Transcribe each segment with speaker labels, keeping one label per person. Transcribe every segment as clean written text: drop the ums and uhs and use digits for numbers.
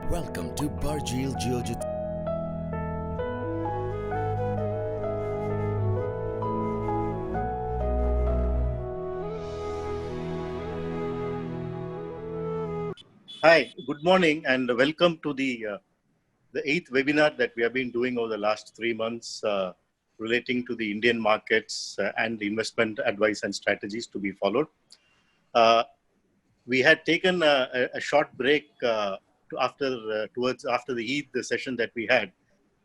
Speaker 1: Welcome to Barjeel Geojit.
Speaker 2: Hi, good morning, and welcome to the eighth webinar that we have been doing over the last 3 months relating to the Indian markets and the investment advice and strategies to be followed. Uh, we had taken a short break towards after the Eid the session that we had,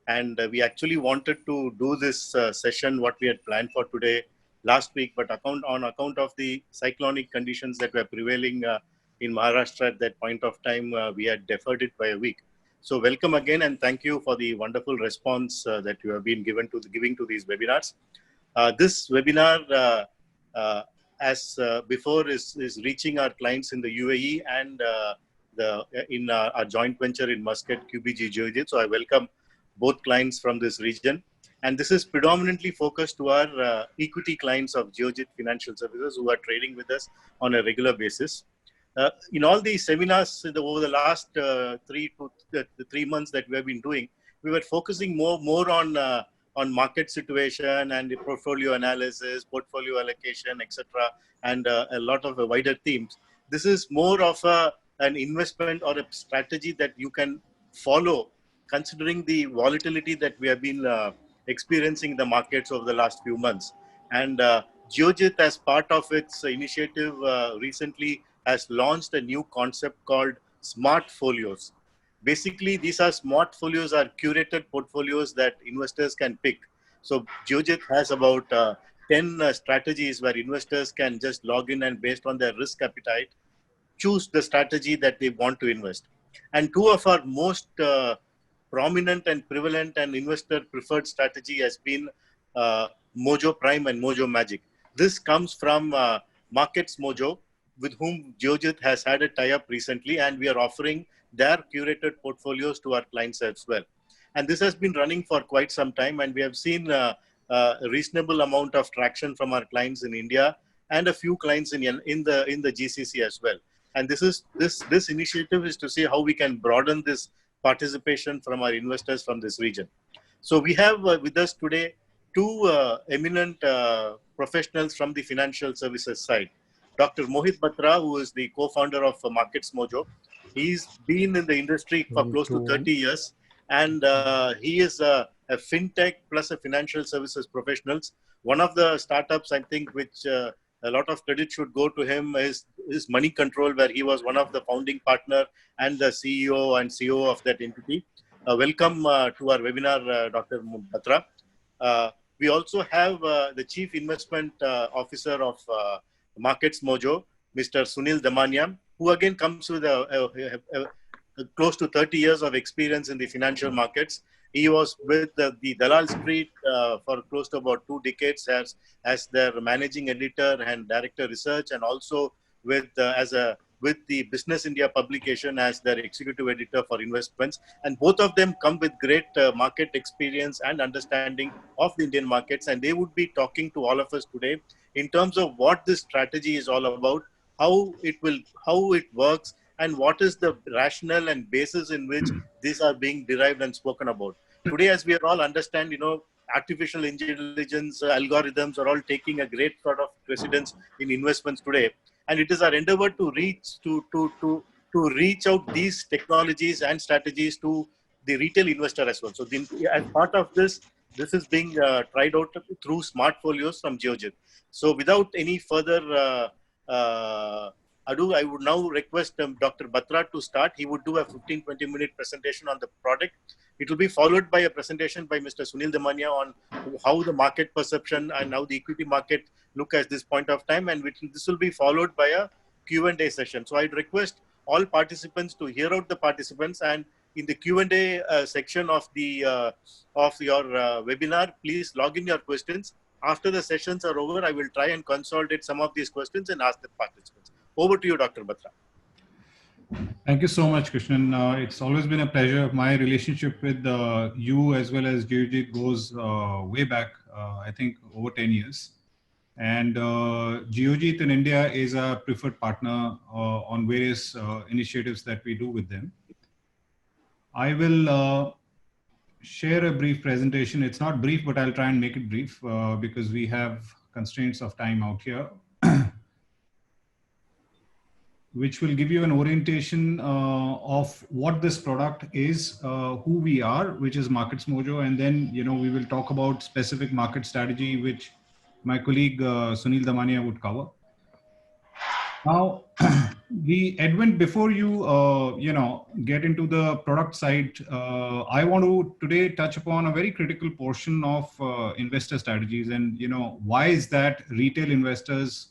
Speaker 2: and we actually wanted to do this session what we had planned for today last week, but on account of the cyclonic conditions that were prevailing in Maharashtra at that point of time, we had deferred it by a week. So welcome again, and thank you for the wonderful response that you have been giving to these webinars. This webinar, as before, is reaching our clients in the UAE and in our joint venture in Muscat, QBG Geojit. So I welcome both clients from this region. And this is predominantly focused to our equity clients of Geojit Financial Services who are trading with us on a regular basis. In all these seminars over the last 3 months that we have been doing, we were focusing more on market situation and the portfolio analysis, portfolio allocation, etc., and a lot of wider themes. This is more of an investment or a strategy that you can follow, considering the volatility that we have been experiencing in the markets over the last few months. And Geojit, as part of its initiative recently, has launched a new concept called Smart Folios. Basically, these are smart folios, are curated portfolios that investors can pick. So Geojit has about 10 strategies where investors can just log in and based on their risk appetite, choose the strategy that they want to invest. And two of our most prominent and prevalent and investor preferred strategy has been Mojo Prime and Mojo Magic. This comes from Markets Mojo, with whom Geojit has had a tie-up recently, and we are offering their curated portfolios to our clients as well. And this has been running for quite some time, and we have seen a reasonable amount of traction from our clients in India and a few clients in the GCC as well. And this initiative is to see how we can broaden this participation from our investors from this region. So we have with us today two eminent professionals from the financial services side. Dr. Mohit Batra, who is the co-founder of Markets Mojo. He's been in the industry for close to 30 years, and he is a fintech plus a financial services professionals. One of the startups, I think, which a lot of credit should go to him is Money Control, where he was one of the founding partner and the CEO and CEO of that entity. Welcome to our webinar, Dr. Batra. We also have the Chief Investment Officer of Markets Mojo, Mr. Sunil Damania, who again comes with close to 30 years of experience in the financial markets. He was with the Dalal Street for close to about 2 decades as their managing editor and director research, and also with with the Business India publication as their executive editor for investments. And both of them come with great market experience and understanding of the Indian markets. And they would be talking to all of us today in terms of what this strategy is all about, how it works, and what is the rationale and basis in which these are being derived and spoken about. Today, as we are all understand, artificial intelligence algorithms are all taking a great sort of precedence in investments today, and it is our endeavor to reach out these technologies and strategies to the retail investor as well. So, as part of this is being tried out through smart folios from Geojit. So, without any further ado, I would now request Dr. Batra to start. He would do a 15-20 minute presentation on the product. It will be followed by a presentation by Mr. Sunil Damania on how the market perception and how the equity market look at this point of time, and this will be followed by a Q&A session. So I'd request all participants to hear out the participants, and in the Q&A section of your webinar, please log in your questions. After the sessions are over, I will try and consolidate some of these questions and ask the participants. Over to you, Dr. Batra.
Speaker 3: Thank you so much, Krishnan. It's always been a pleasure. My relationship with you as well as Geojit goes way back, I think over 10 years. And Geojit in India is a preferred partner on various initiatives that we do with them. I will share a brief presentation. It's not brief, but I'll try and make it brief because we have constraints of time out here, which will give you an orientation of what this product is, who we are, which is Markets Mojo, and then we will talk about specific market strategy, which my colleague Sunil Damania would cover. Now, Edwin, before you get into the product side, I want to today touch upon a very critical portion of investor strategies, and why is that retail investors,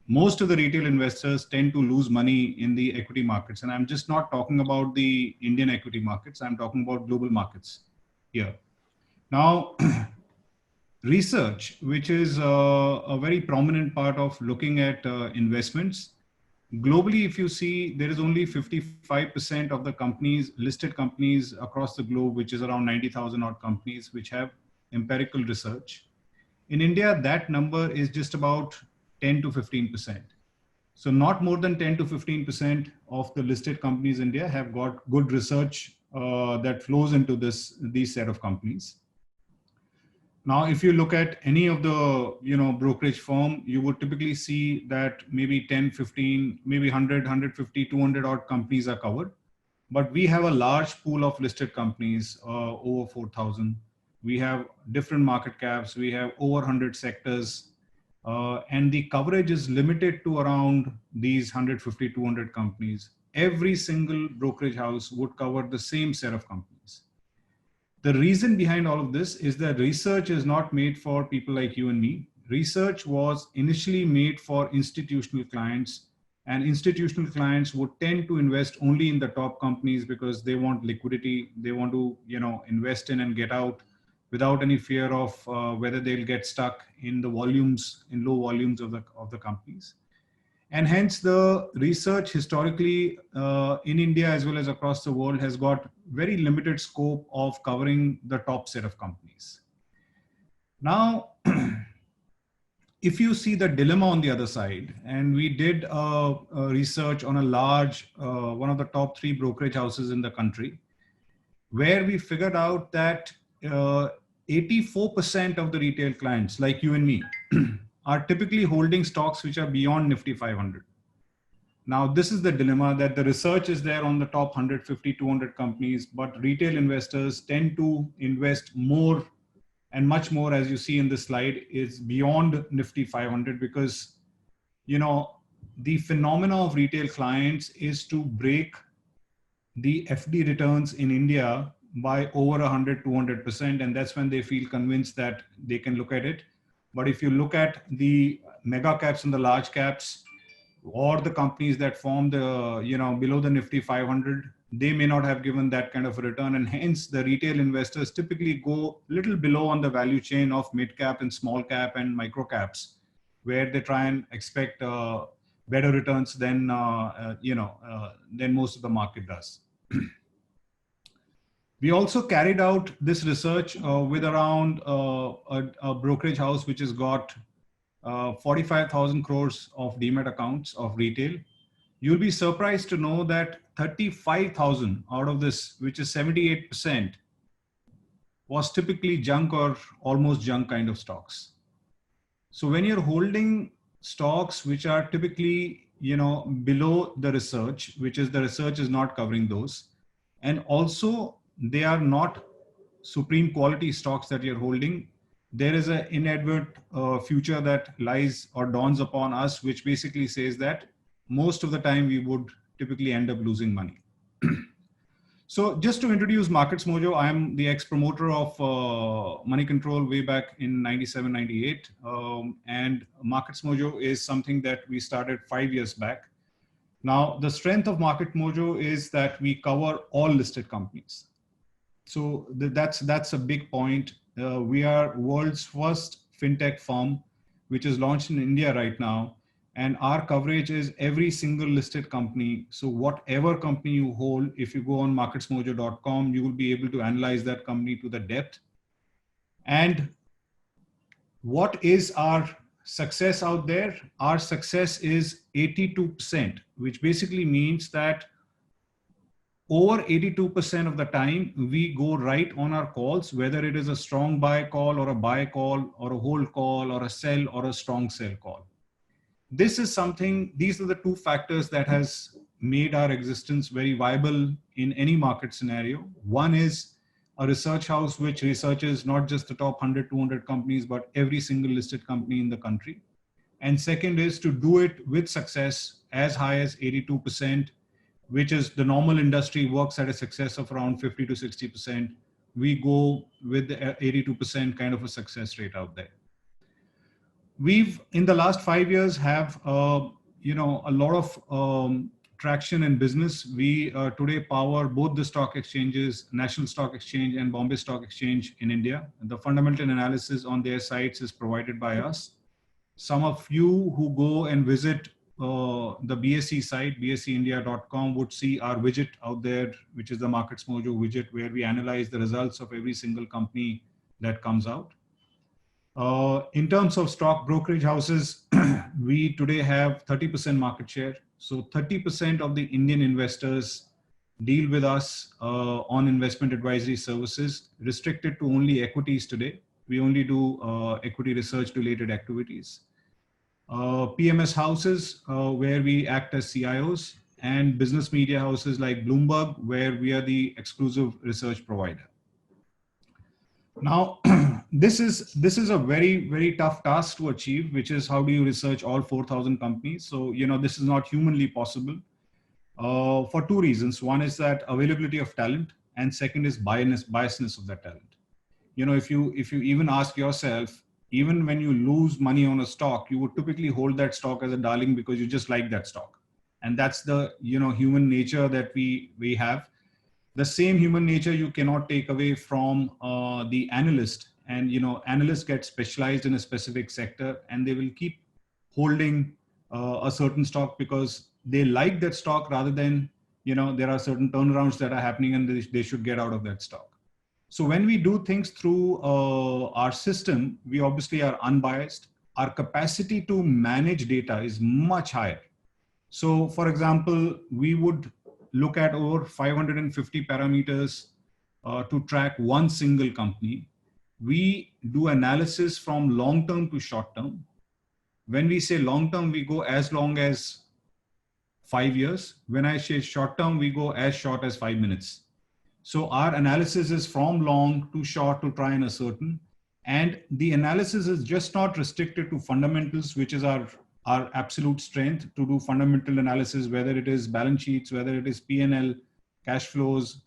Speaker 3: most of the retail investors tend to lose money in the equity markets. And I'm just not talking about the Indian equity markets. I'm talking about global markets here. Now, research, which is a very prominent part of looking at investments. Globally, if you see, there is only 55% of the companies, listed companies across the globe, which is around 90,000 odd companies, which have empirical research. In India, that number is just about 10 to 15%. So not more than 10 to 15% of the listed companies in India have got good research that flows into these set of companies. Now, if you look at any of the brokerage firm, you would typically see that maybe 10, 15, maybe 100, 150, 200 odd companies are covered. But we have a large pool of listed companies, over 4,000. We have different market caps. We have over 100 sectors. And the coverage is limited to around these 150, 200 companies. Every single brokerage house would cover the same set of companies. The reason behind all of this is that research is not made for people like you and me. Research was initially made for institutional clients, and institutional clients would tend to invest only in the top companies because they want liquidity. They want to, invest in and get out without any fear of whether they'll get stuck in the volumes, in low volumes of the companies. And hence the research historically in India as well as across the world has got very limited scope of covering the top set of companies. Now, if you see the dilemma on the other side, and we did a research on a large, one of the top 3 brokerage houses in the country, where we figured out that 84% of the retail clients like you and me are typically holding stocks which are beyond Nifty 500. Now, this is the dilemma, that the research is there on the top 150, 200 companies, but retail investors tend to invest more and much more, as you see in this slide, is beyond Nifty 500 because, the phenomena of retail clients is to break the FD returns in India by over 100, 200%. And that's when they feel convinced that they can look at it. But if you look at the mega caps and the large caps, or the companies that form the, below the Nifty 500, they may not have given that kind of a return. And hence the retail investors typically go a little below on the value chain of mid cap and small cap and micro caps, where they try and expect better returns than, than most of the market does. We also carried out this research with around a brokerage house which has got 45,000 crores of demat accounts of retail. You'll be surprised to know that 35,000 out of this, which is 78%, was typically junk or almost junk kind of stocks. So when you're holding stocks which are typically, below the research, which is the research is not covering those, and also they are not supreme quality stocks that you're holding, there is an inadvertent future that lies or dawns upon us, which basically says that most of the time we would typically end up losing money. So just to introduce Markets Mojo, I'm the ex-promoter of Money Control way back in 97, 98. And Markets Mojo is something that we started 5 years back. Now, the strength of Market Mojo is that we cover all listed companies. So that's a big point. We are world's first fintech firm, which is launched in India right now. And our coverage is every single listed company. So whatever company you hold, if you go on marketsmojo.com, you will be able to analyze that company to the depth. And what is our success out there? Our success is 82%, which basically means that over 82% of the time, we go right on our calls, whether it is a strong buy call or a buy call or a hold call or a sell or a strong sell call. This is something, these are the two factors that has made our existence very viable in any market scenario. One is a research house which researches not just the top 100, 200 companies, but every single listed company in the country. And second is to do it with success as high as 82%, which is the normal industry works at a success of around 50 to 60%. We go with the 82% kind of a success rate out there. We've, in the last 5 years, have a lot of traction in business. We today power both the stock exchanges, National Stock Exchange and Bombay Stock Exchange in India. The fundamental analysis on their sites is provided by us. Some of you who go and visit the BSE site, bseindia.com, would see our widget out there, which is the Markets Mojo widget, where we analyze the results of every single company that comes out. In terms of stock brokerage houses, we today have 30% market share. So 30% of the Indian investors deal with us on investment advisory services, restricted to only equities today. We only do equity research related activities. PMS houses, where we act as CIOs, and business media houses like Bloomberg, where we are the exclusive research provider. Now, this is a very, very tough task to achieve, which is how do you research all 4,000 companies? So, this is not humanly possible for two reasons. One is that availability of talent, and second is biasness of that talent. If you even ask yourself, even when you lose money on a stock, you would typically hold that stock as a darling because you just like that stock. And that's the, human nature that we have. The same human nature you cannot take away from the analyst. And, analysts get specialized in a specific sector, and they will keep holding a certain stock because they like that stock rather than, there are certain turnarounds that are happening and they should get out of that stock. So when we do things through our system, we obviously are unbiased. Our capacity to manage data is much higher. So for example, we would look at over 550 parameters to track one single company. We do analysis from long-term to short-term. When we say long-term, we go as long as 5 years. When I say short-term, we go as short as 5 minutes. So our analysis is from long to short to try and ascertain. And the analysis is just not restricted to fundamentals, which is our absolute strength, to do fundamental analysis, whether it is balance sheets, whether it is P&L, cash flows,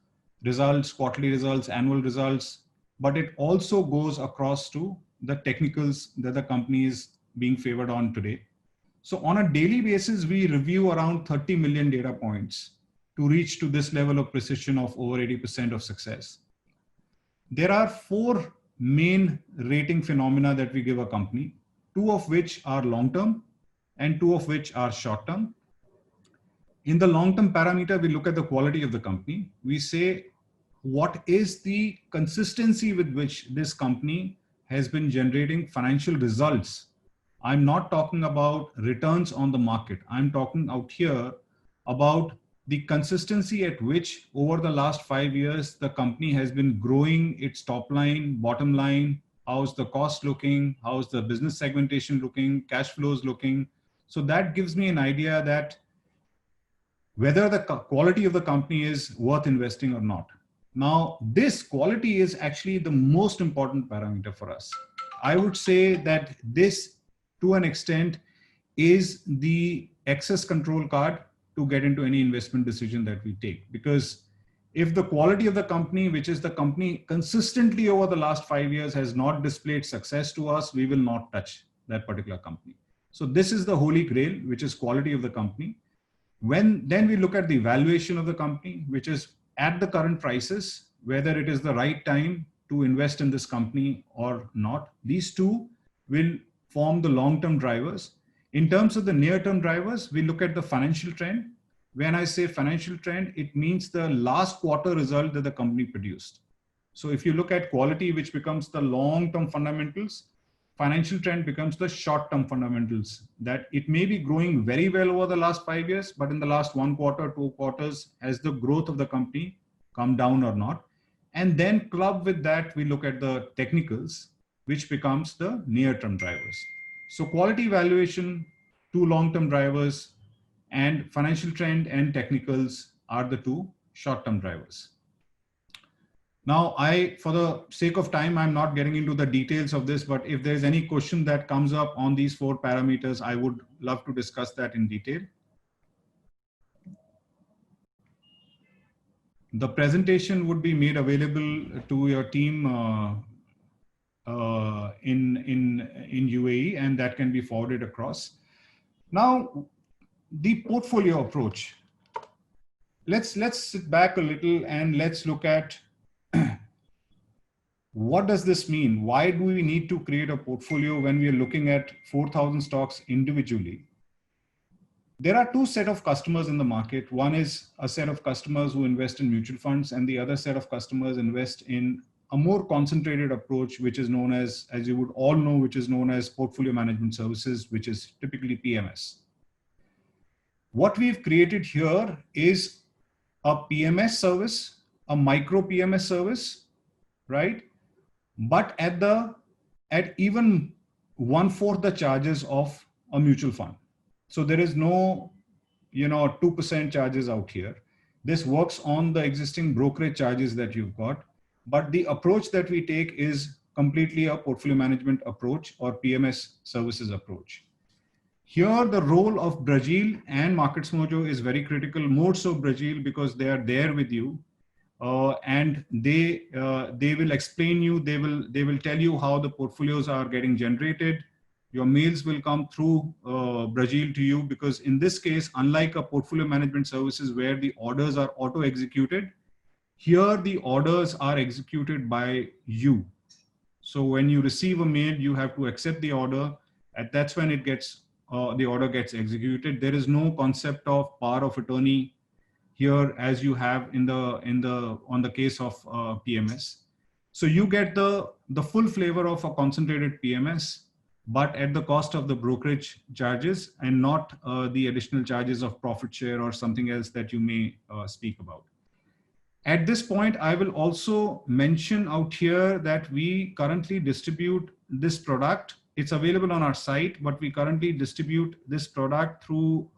Speaker 3: results, quarterly results, annual results, but it also goes across to the technicals that the company is being favored on today. So on a daily basis, we review around 30 million data points to reach to this level of precision of over 80% of success. There are 4 main rating phenomena that we give a company, 2 of which are long-term and 2 of which are short-term. In the long-term parameter, we look at the quality of the company. We say, what is the consistency with which this company has been generating financial results? I'm not talking about returns on the market. I'm talking out here about the consistency at which over the last 5 years, the company has been growing its top line, bottom line, how's the cost looking, how's the business segmentation looking, cash flows looking. So that gives me an idea that whether the quality of the company is worth investing or not. Now, this quality is actually the most important parameter for us. I would say that this, to an extent, is the access control card to get into any investment decision that we take. Because if the quality of the company, which is the company consistently over the last 5 years, has not displayed success to us, we will not touch that particular company. So this is the holy grail, which is quality of the company. Then we look at the valuation of the company, which is at the current prices, whether it is the right time to invest in this company or not. These two will form the long-term drivers. In terms of the near-term drivers, we look at the financial trend. When I say financial trend, it means the last quarter result that the company produced. So if you look at quality, which becomes the long-term fundamentals, financial trend becomes the short-term fundamentals, that it may be growing very well over the last 5 years, but in the last 1 quarter, 2 quarters, has the growth of the company come down or not? And then club with that, we look at the technicals, which becomes the near-term drivers. So quality valuation, 2 long-term drivers, and financial trend and technicals are the 2 short-term drivers. Now, for the sake of time, I'm not getting into the details of this, but if there's any question that comes up on these 4 parameters, I would love to discuss that in detail. The presentation would be made available to your team in UAE, and that can be forwarded across. Now, the portfolio approach. Let's sit back a little and let's look at what does this mean? Why do we need to create a portfolio when we are looking at 4,000 stocks individually? There are 2 sets of customers in the market. One is a set of customers who invest in mutual funds, and the other set of customers invest in a more concentrated approach, which is known as you would all know, which is known as portfolio management services, which is typically PMS. What we've created here is a PMS service, a micro PMS service, right? But at even 1/4 the charges of a mutual fund. So there is no, 2% charges out here. This works on the existing brokerage charges that you've got, but the approach that we take is completely a portfolio management approach or PMS services approach. Here, the role of Brazil and Markets Mojo is very critical, more so Brazil, because they are there with you. And they will explain you, they will tell you how the portfolios are getting generated. Your mails will come through Brazil to you, because in this case, unlike a portfolio management services where the orders are auto executed, here the orders are executed by you. So when you receive a mail, you have to accept the order, and that's when the order gets executed. There is no concept of power of attorney here as you have on the case of PMS. So you get the full flavor of a concentrated PMS, but at the cost of the brokerage charges and not the additional charges of profit share or something else that you may speak about. At this point, I will also mention out here that we currently distribute this product. It's available on our site, but we currently distribute this product through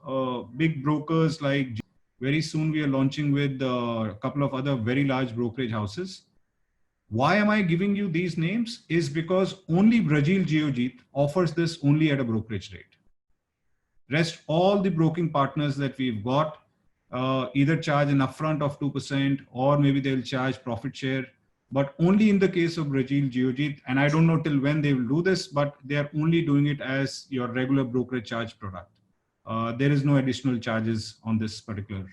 Speaker 3: big brokers like. Very soon we are launching with a couple of other very large brokerage houses. Why am I giving you these names? Is because only Brazil Geojit offers this only at a brokerage rate. Rest all the broking partners that we've got either charge an upfront of 2% or maybe they'll charge profit share, but only in the case of Brazil Geojit, and I don't know till when they will do this, but they are only doing it as your regular brokerage charge product. There is no additional charges on this particular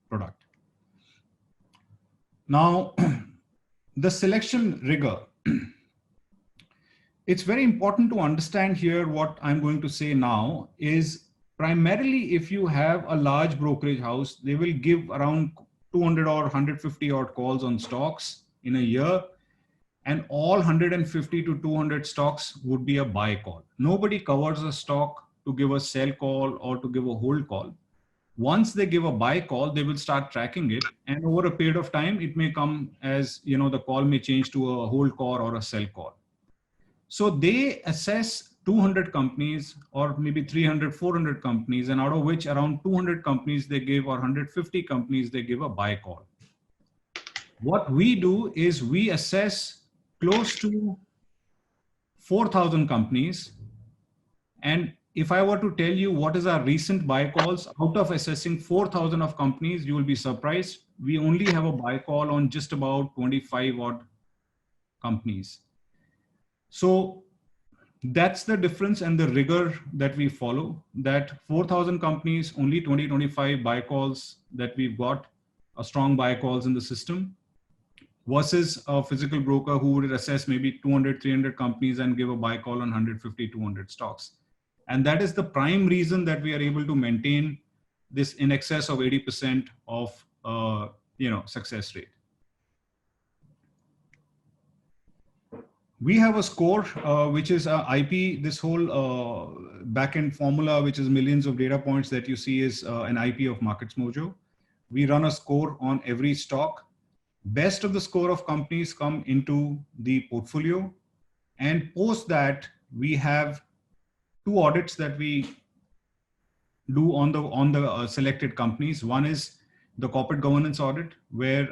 Speaker 3: product. Now, the selection rigor. It's very important to understand here what I'm going to say now is primarily if you have a large brokerage house, they will give around 200 or 150 odd calls on stocks in a year, and all 150 to 200 stocks would be a buy call. Nobody covers a stock to give a sell call or to give a hold call. Once they give a buy call, they will start tracking it. And over a period of time, it may come as, the call may change to a hold call or a sell call. So they assess 200 companies or maybe 300, 400 companies, and out of which around 200 companies they give or 150 companies they give a buy call. What we do is we assess close to 4,000 companies, and if I were to tell you what is our recent buy calls, out of assessing 4,000 of companies, you will be surprised. We only have a buy call on just about 25 odd companies. So that's the difference and the rigor that we follow, that 4,000 companies, only 20-25 buy calls that we've got, a strong buy calls in the system, versus a physical broker who would assess maybe 200, 300 companies and give a buy call on 150, 200 stocks. And that is the prime reason that we are able to maintain this in excess of 80% of success rate. We have a score, which is IP. This whole backend formula, which is millions of data points that you see, is an IP of Markets Mojo. We run a score on every stock. Best of the score of companies come into the portfolio, and post that we have 2 audits that we do on the selected companies. One is the corporate governance audit, where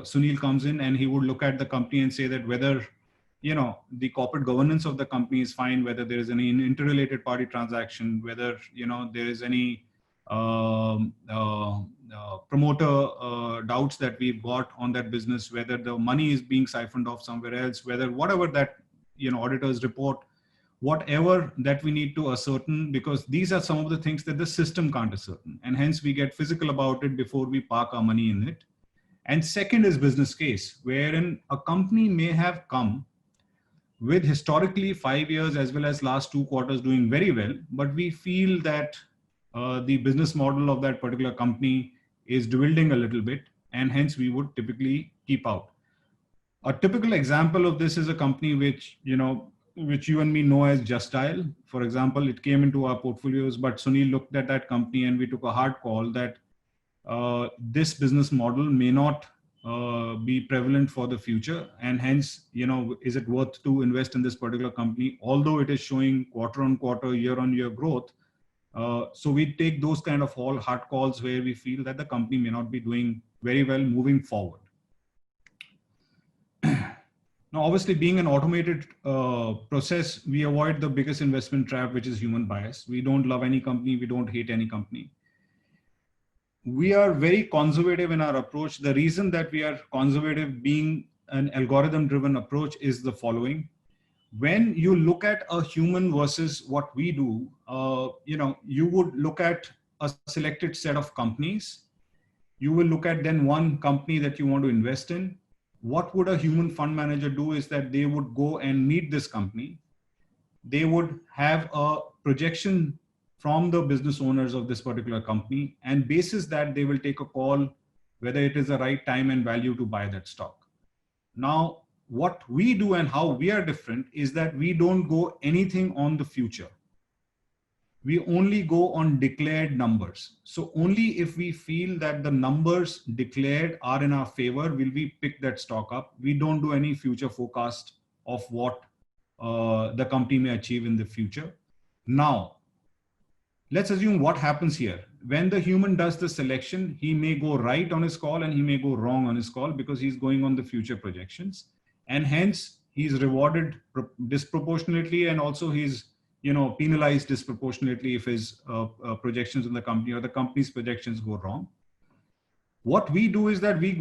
Speaker 3: Sunil comes in and he would look at the company and say that whether the corporate governance of the company is fine, whether there is any interrelated party transaction, whether there is any promoter doubts that we've got on that business, whether the money is being siphoned off somewhere else, whether whatever that auditors report, whatever that we need to ascertain, because these are some of the things that the system can't ascertain, and hence we get physical about it before we park our money in it. And second is business case, wherein a company may have come with historically 5 years as well as last 2 quarters doing very well, but we feel that the business model of that particular company is dwindling a little bit, and hence we would typically keep out. A typical example of this is a company which you and me know as Just Dial. For example, it came into our portfolios, but Sunil looked at that company and we took a hard call that this business model may not be prevalent for the future, and hence is it worth to invest in this particular company, although it is showing quarter on quarter, year on year growth. So we take those kind of all hard calls where we feel that the company may not be doing very well moving forward. Now, obviously, being an automated process, we avoid the biggest investment trap, which is human bias. We don't love any company, we don't hate any company. We are very conservative in our approach. The reason that we are conservative, being an algorithm-driven approach, is the following. When you look at a human versus what we do, you would look at a selected set of companies. You will look at then one company that you want to invest in. What would a human fund manager do is that they would go and meet this company. They would have a projection from the business owners of this particular company, and basis that they will take a call whether it is the right time and value to buy that stock. Now, what we do and how we are different is that we don't go anything on the future. We only go on declared numbers. So only if we feel that the numbers declared are in our favor will we pick that stock up. We don't do any future forecast of what the company may achieve in the future. Now, let's assume what happens here. When the human does the selection, he may go right on his call and he may go wrong on his call because he's going on the future projections. And hence he's rewarded disproportionately, and also he's penalized disproportionately if his projections in the company or the company's projections go wrong. What we do is that we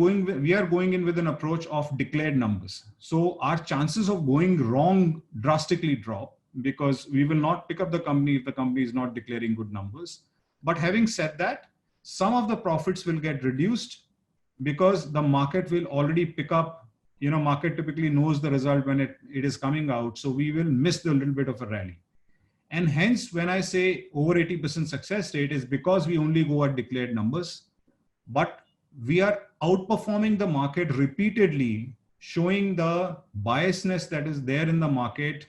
Speaker 3: are going in with an approach of declared numbers. So our chances of going wrong drastically drop, because we will not pick up the company if the company is not declaring good numbers. But having said that, some of the profits will get reduced because the market will already pick up. Market typically knows the result when it is coming out. So we will miss the little bit of a rally. And hence, when I say over 80% success rate, is because we only go at declared numbers, but we are outperforming the market repeatedly, showing the biasness that is there in the market.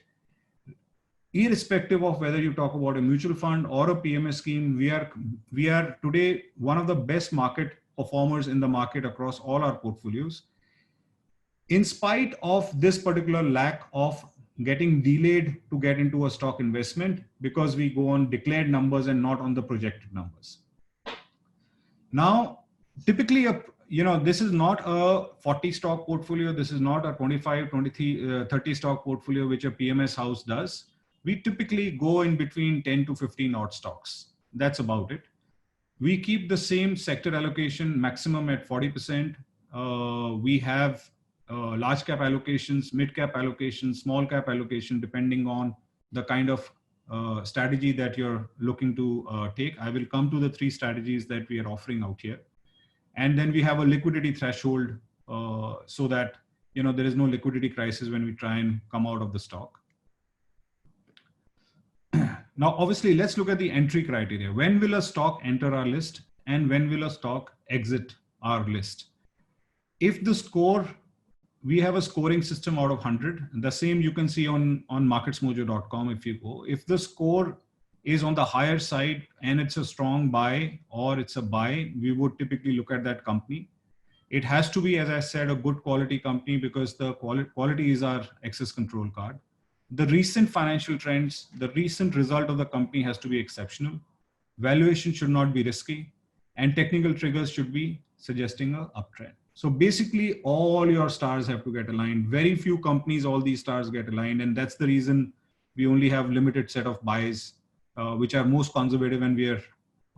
Speaker 3: Irrespective of whether you talk about a mutual fund or a PMS scheme, we are today one of the best market performers in the market across all our portfolios. In spite of this particular lack of getting delayed to get into a stock investment, because we go on declared numbers and not on the projected numbers. Now, typically, this is not a 40 stock portfolio. This is not a 25, 23, 30 stock portfolio, which a PMS house does. We typically go in between 10 to 15 odd stocks. That's about it. We keep the same sector allocation maximum at 40%. We have large cap allocations, mid cap allocations, small cap allocation, depending on the kind of strategy that you're looking to take. I will come to the 3 strategies that we are offering out here. And then we have a liquidity threshold so that there is no liquidity crisis when we try and come out of the stock. Now, obviously, let's look at the entry criteria. When will a stock enter our list and when will a stock exit our list? If the score we have a scoring system out of 100. The same you can see on marketsmojo.com. If you go, if the score is on the higher side and it's a strong buy or it's a buy, we would typically look at that company. It has to be, as I said, a good quality company, because the quality is our access control card. The recent financial trends, the recent result of the company has to be exceptional. Valuation should not be risky, and technical triggers should be suggesting an uptrend. So basically all your stars have to get aligned. Very few companies, all these stars get aligned. And that's the reason we only have limited set of buys, which are most conservative, and we are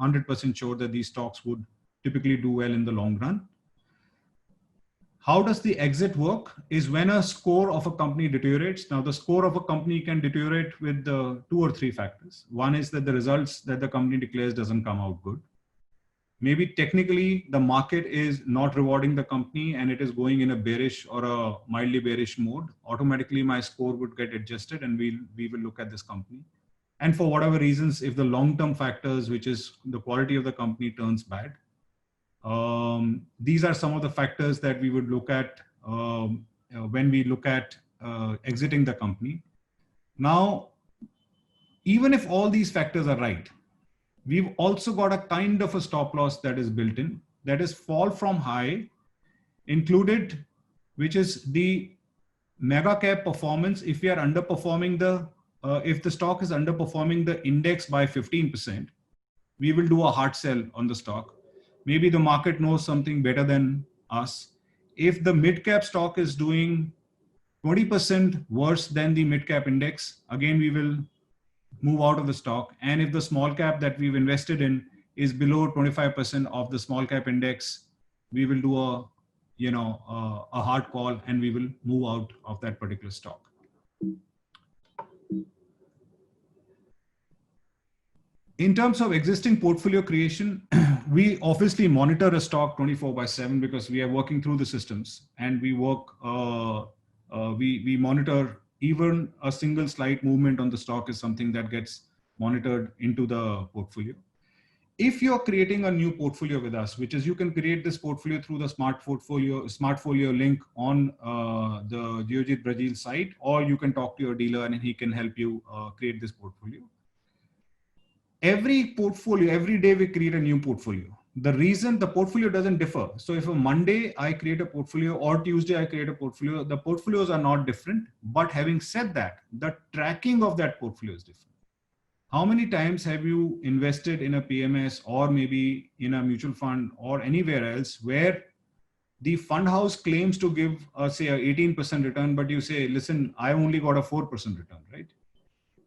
Speaker 3: 100% sure that these stocks would typically do well in the long run. How does the exit work? Is when a score of a company deteriorates. Now the score of a company can deteriorate with 2 or 3 factors. One is that the results that the company declares doesn't come out good. Maybe technically the market is not rewarding the company and it is going in a bearish or a mildly bearish mode. Automatically my score would get adjusted and we will look at this company. And for whatever reasons, if the long-term factors, which is the quality of the company, turns bad, these are some of the factors that we would look at when we look at exiting the company. Now, even if all these factors are right, we've also got a kind of a stop loss that is built in, that is fall from high included, which is the mega cap performance. If we are underperforming if the stock is underperforming the index by 15%, we will do a hard sell on the stock. Maybe the market knows something better than us. If the mid cap stock is doing 20% worse than the mid cap index, again, we will move out of the stock. And if the small cap that we've invested in is below 25% of the small cap index, we will do a hard call and we will move out of that particular stock. In terms of existing portfolio creation, we obviously monitor a stock 24/7 because we are working through the systems, and we work, we monitor even a single slight movement on the stock is something that gets monitored into the portfolio. If you're creating a new portfolio with us, which is you can create this portfolio through the Smartfolio link on the Geojit Brazil site, or you can talk to your dealer and he can help you create this portfolio. Every portfolio, every day we create a new portfolio. The reason the portfolio doesn't differ. So if a Monday I create a portfolio or Tuesday I create a portfolio, the portfolios are not different. But having said that, the tracking of that portfolio is different. How many times have you invested in a PMS or maybe in a mutual fund or anywhere else where the fund house claims to give, say, an 18% return, but you say, listen, I only got a 4% return, right?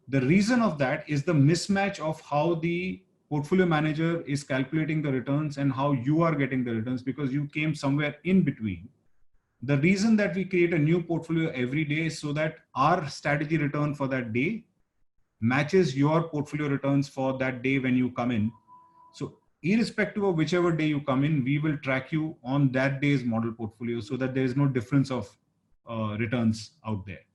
Speaker 3: The reason of that is the mismatch of how the portfolio manager is calculating the returns and how you are getting the returns, because you came somewhere in between. The reason that we create a new portfolio every day is so that our strategy return for that day matches your portfolio returns for that day when you come in. So irrespective of whichever day you come in, we will track you on that day's model portfolio so that there is no difference of returns out there.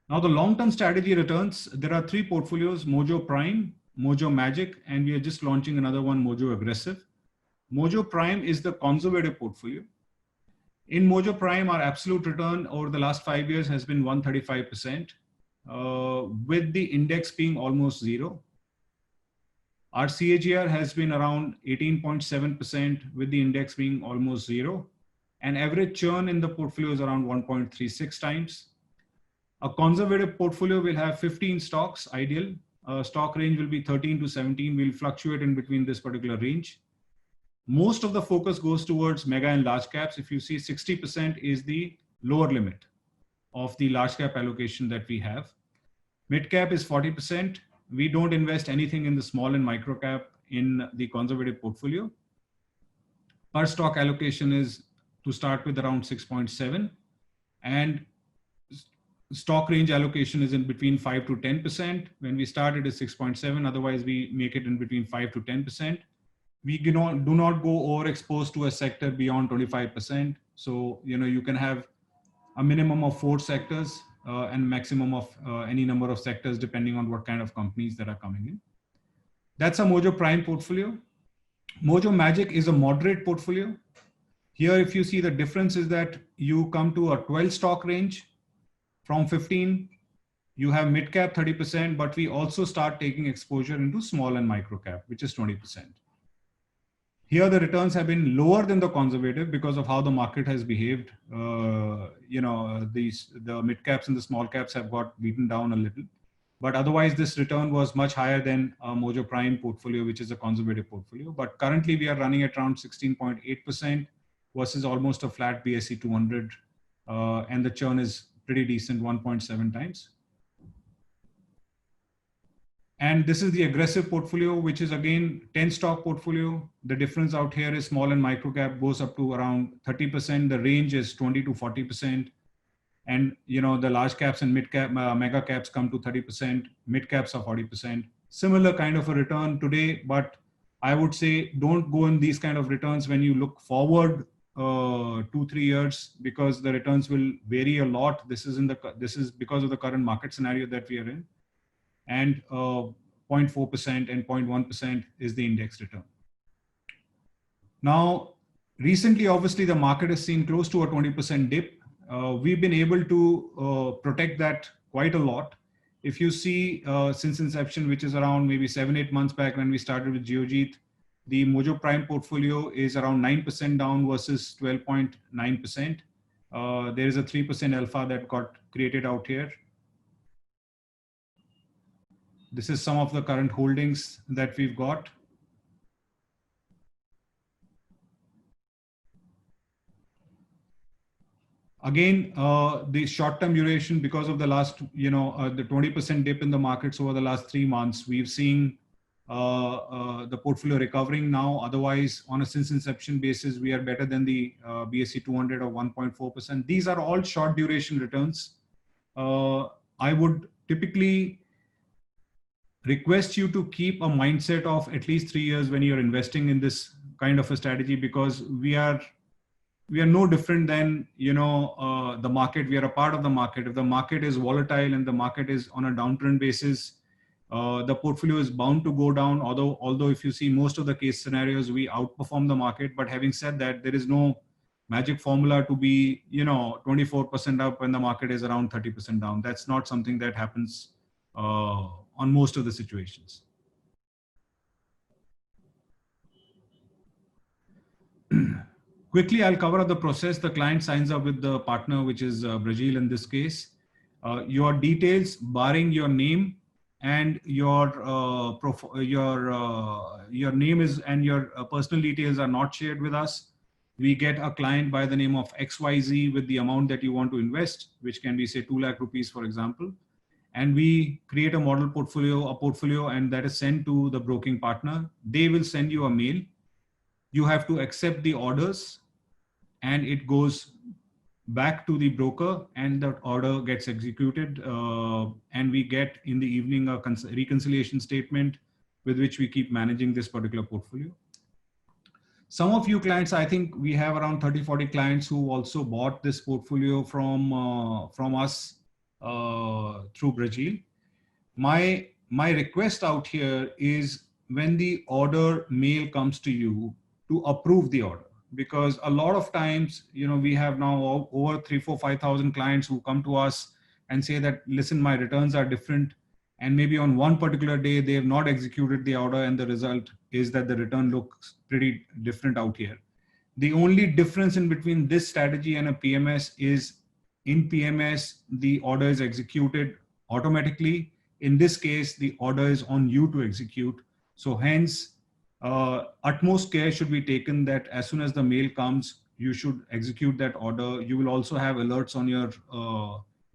Speaker 3: Now the long-term strategy returns, there are 3 portfolios: Mojo Prime, Mojo Magic, and we are just launching another one, Mojo Aggressive. Mojo Prime is the conservative portfolio. In Mojo Prime, our absolute return over the last 5 years has been 135%, with the index being almost 0. Our CAGR has been around 18.7%, with the index being almost 0. And average churn in the portfolio is around 1.36 times. A conservative portfolio will have 15 stocks, ideal. Stock range will be 13 to 17. We'll fluctuate in between this particular range. Most of the focus goes towards mega and large caps. If you see, 60% is the lower limit of the large cap allocation that we have. Mid cap is 40%. We don't invest anything in the small and micro cap in the conservative portfolio. Per stock allocation is to start with around 6.7, and stock range allocation is in between 5 to 10%. When we start, it is 6.7. Otherwise, we make it in between 5 to 10%. We do not go overexposed to a sector beyond 25%. So, you can have a minimum of 4 sectors and maximum of any number of sectors, depending on what kind of companies that are coming in. That's a Mojo Prime portfolio. Mojo Magic is a moderate portfolio. Here, if you see, the difference is that you come to a 12 stock range from 15. You have mid cap 30%, but we also start taking exposure into small and micro cap, which is 20%. Here, the returns have been lower than the conservative because of how the market has behaved. The mid caps and the small caps have got beaten down a little. But otherwise, this return was much higher than Mojo Prime portfolio, which is a conservative portfolio. But currently, we are running at around 16.8% versus almost a flat BSE 200. And the churn is pretty decent, 1.7 times. And this is the aggressive portfolio, which is again 10 stock portfolio. The difference out here is small and micro cap goes up to around 30%. The range is 20 to 40%. And the large caps and mid cap, mega caps come to 30%. Mid caps are 40%. Similar kind of a return today, but I would say don't go in these kind of returns when you look forward 2-3 years, because the returns will vary a lot. This is because of the current market scenario that we are in. And 0.4% and 0.1% is the index return. Now, recently, obviously, the market has seen close to a 20% dip. We've been able to protect that quite a lot. If you see since inception, which is around maybe 7-8 months back when we started with Geojit, the Mojo Prime portfolio is around 9% down versus 12.9%. There is a 3% alpha that got created out here. This is some of the current holdings that we've got. Again, the short-term duration, because of the last, the 20% dip in the markets over the last 3 months, we've seen the portfolio recovering now. Otherwise, on a since inception basis, we are better than the BSE 200 of 1.4%. These are all short duration returns. I would typically request you to keep a mindset of at least 3 years when you're investing in this kind of a strategy, because we are no different than the market. We are a part of the market. If the market is volatile and the market is on a downtrend basis, the portfolio is bound to go down. Although if you see most of the case scenarios, we outperform the market. But having said that, there is no magic formula to be 24% up when the market is around 30% down. That's not something that happens on most of the situations. Quickly, I'll cover up the process. The client signs up with the partner, which is Brazil in this case. Your details, barring your name and your name is and your personal details are not shared with us. We get a client by the name of XYZ with the amount that you want to invest, which can be say 2 lakh rupees, for example. And we create a model portfolio, and that is sent to the broking partner. They will send you a mail. You have to accept the orders, and it goes back to the broker, and the order gets executed. And we get in the evening a reconciliation statement with which we keep managing this particular portfolio. Some of you clients, I think we have around 30-40 clients who also bought this portfolio from us through Brazil. My request out here is when the order mail comes to you to approve the order, because a lot of times, we have now over 3,000-5,000 clients who come to us and say that, listen, my returns are different. And maybe on one particular day, they have not executed the order, and the result is that the return looks pretty different out here. The only difference in between this strategy and a PMS is in PMS, the order is executed automatically. In this case, the order is on you to execute. So hence, utmost care should be taken that as soon as the mail comes, you should execute that order. You will also have alerts on your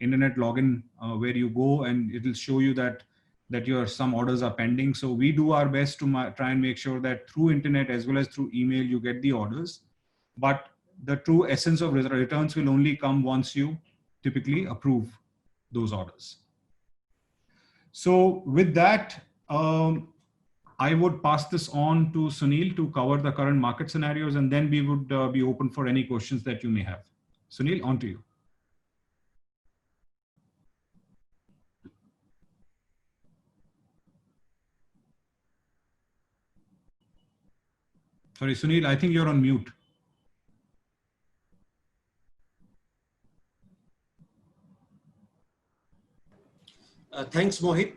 Speaker 3: internet login where you go, and it will show you that some orders are pending. So we do our best to try and make sure that through internet as well as through email, you get the orders. But the true essence of returns will only come once you typically approve those orders. So with that, I would pass this on to Sunil to cover the current market scenarios, and then we would be open for any questions that you may have. Sunil, on to you. Sorry, Sunil, I think you're on mute.
Speaker 4: Thanks, Mohit.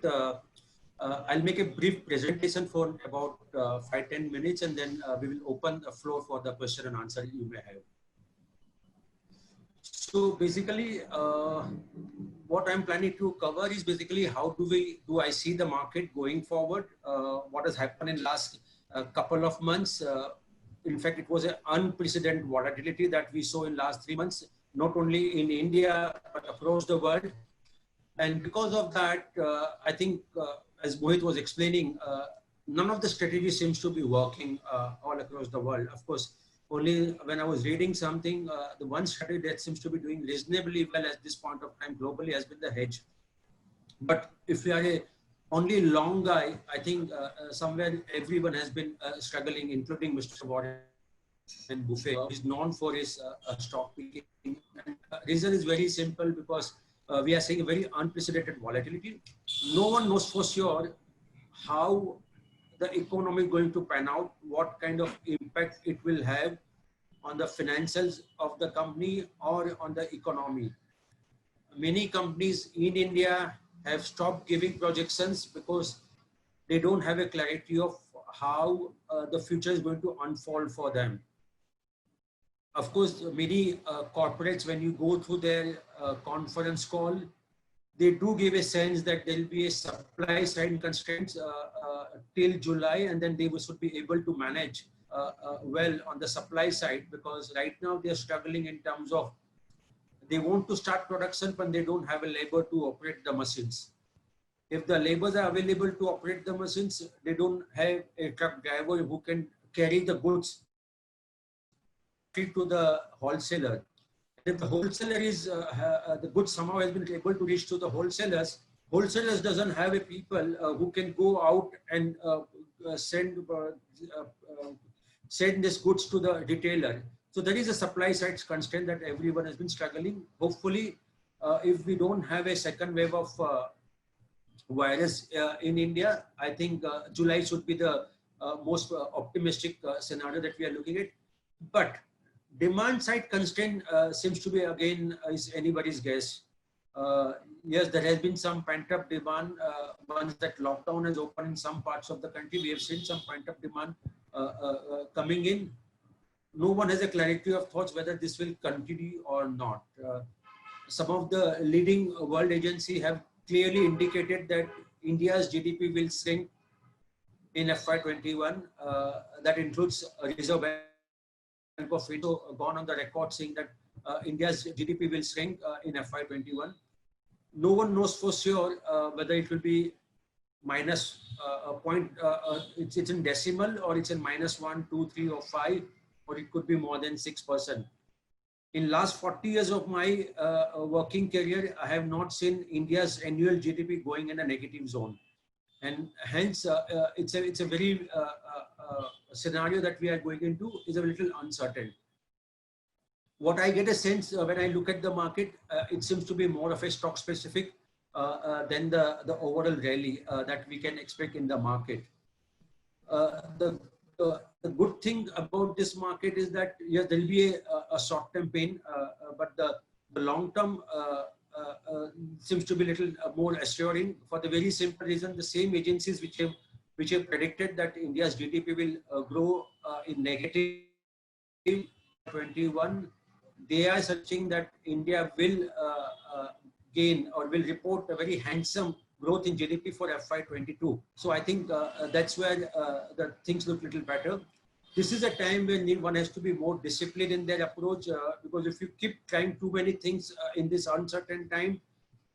Speaker 4: I'll make a brief presentation for about 5-10 minutes, and then we will open the floor for the question and answer you may have. So basically, what I'm planning to cover is basically how do I see the market going forward? What has happened in last couple of months? In fact, it was an unprecedented volatility that we saw in last 3 months, not only in India but across the world. And because of that, I think, as Mohit was explaining, none of the strategy seems to be working all across the world. Of course, only when I was reading something, the one strategy that seems to be doing reasonably well at this point of time globally has been the hedge. But if you are a only long guy, I think somewhere everyone has been struggling, including Mr. Warren Buffett, who is known for his stock picking. And reason is very simple, because we are seeing a very unprecedented volatility. No one knows for sure how the economy is going to pan out, what kind of impact it will have on the financials of the company or on the economy. Many companies in India have stopped giving projections because they don't have a clarity of how the future is going to unfold for them. Of course, many corporates, when you go through their conference call, they do give a sense that there will be a supply side constraints till July, and then they should be able to manage well on the supply side, because right now they are struggling in terms of they want to start production, but they don't have a labor to operate the machines. If the laborers are available to operate the machines, they don't have a truck driver who can carry the goods to the wholesaler. If the wholesaler is the goods somehow has been able to reach to the wholesalers, wholesalers doesn't have a people who can go out and send this goods to the retailer. So there is a supply side constraint that everyone has been struggling. Hopefully, if we don't have a second wave of virus in India, I think July should be the most optimistic scenario that we are looking at. But demand side constraint seems to be, again, is anybody's guess. Yes, there has been some pent up demand. Once that lockdown has opened in some parts of the country, we have seen some pent up demand coming in. No one has a clarity of thoughts whether this will continue or not. Some of the leading world agencies have clearly indicated that India's GDP will shrink in FY21. That includes Reserve Bank of India gone on the record saying that India's GDP will shrink in FY21. No one knows for sure whether it will be minus a point, it's in decimal, or it's in -1, 2, 3, or 5, or it could be more than 6%. In last 40 years of my working career, I have not seen India's annual GDP going in a negative zone, and hence it's a very scenario that we are going into is a little uncertain. What I get a sense when I look at the market, it seems to be more of a stock specific than the overall rally that we can expect in the market. The good thing about this market is that yes, there will be a short-term pain, but the long-term seems to be a little more assuring, for the very simple reason the same agencies which have predicted that India's GDP will grow in negative 21, they are searching that India will gain or will report a very handsome growth in GDP for FY22. So I think that's where the things look a little better. This is a time when one has to be more disciplined in their approach, because if you keep trying too many things in this uncertain time,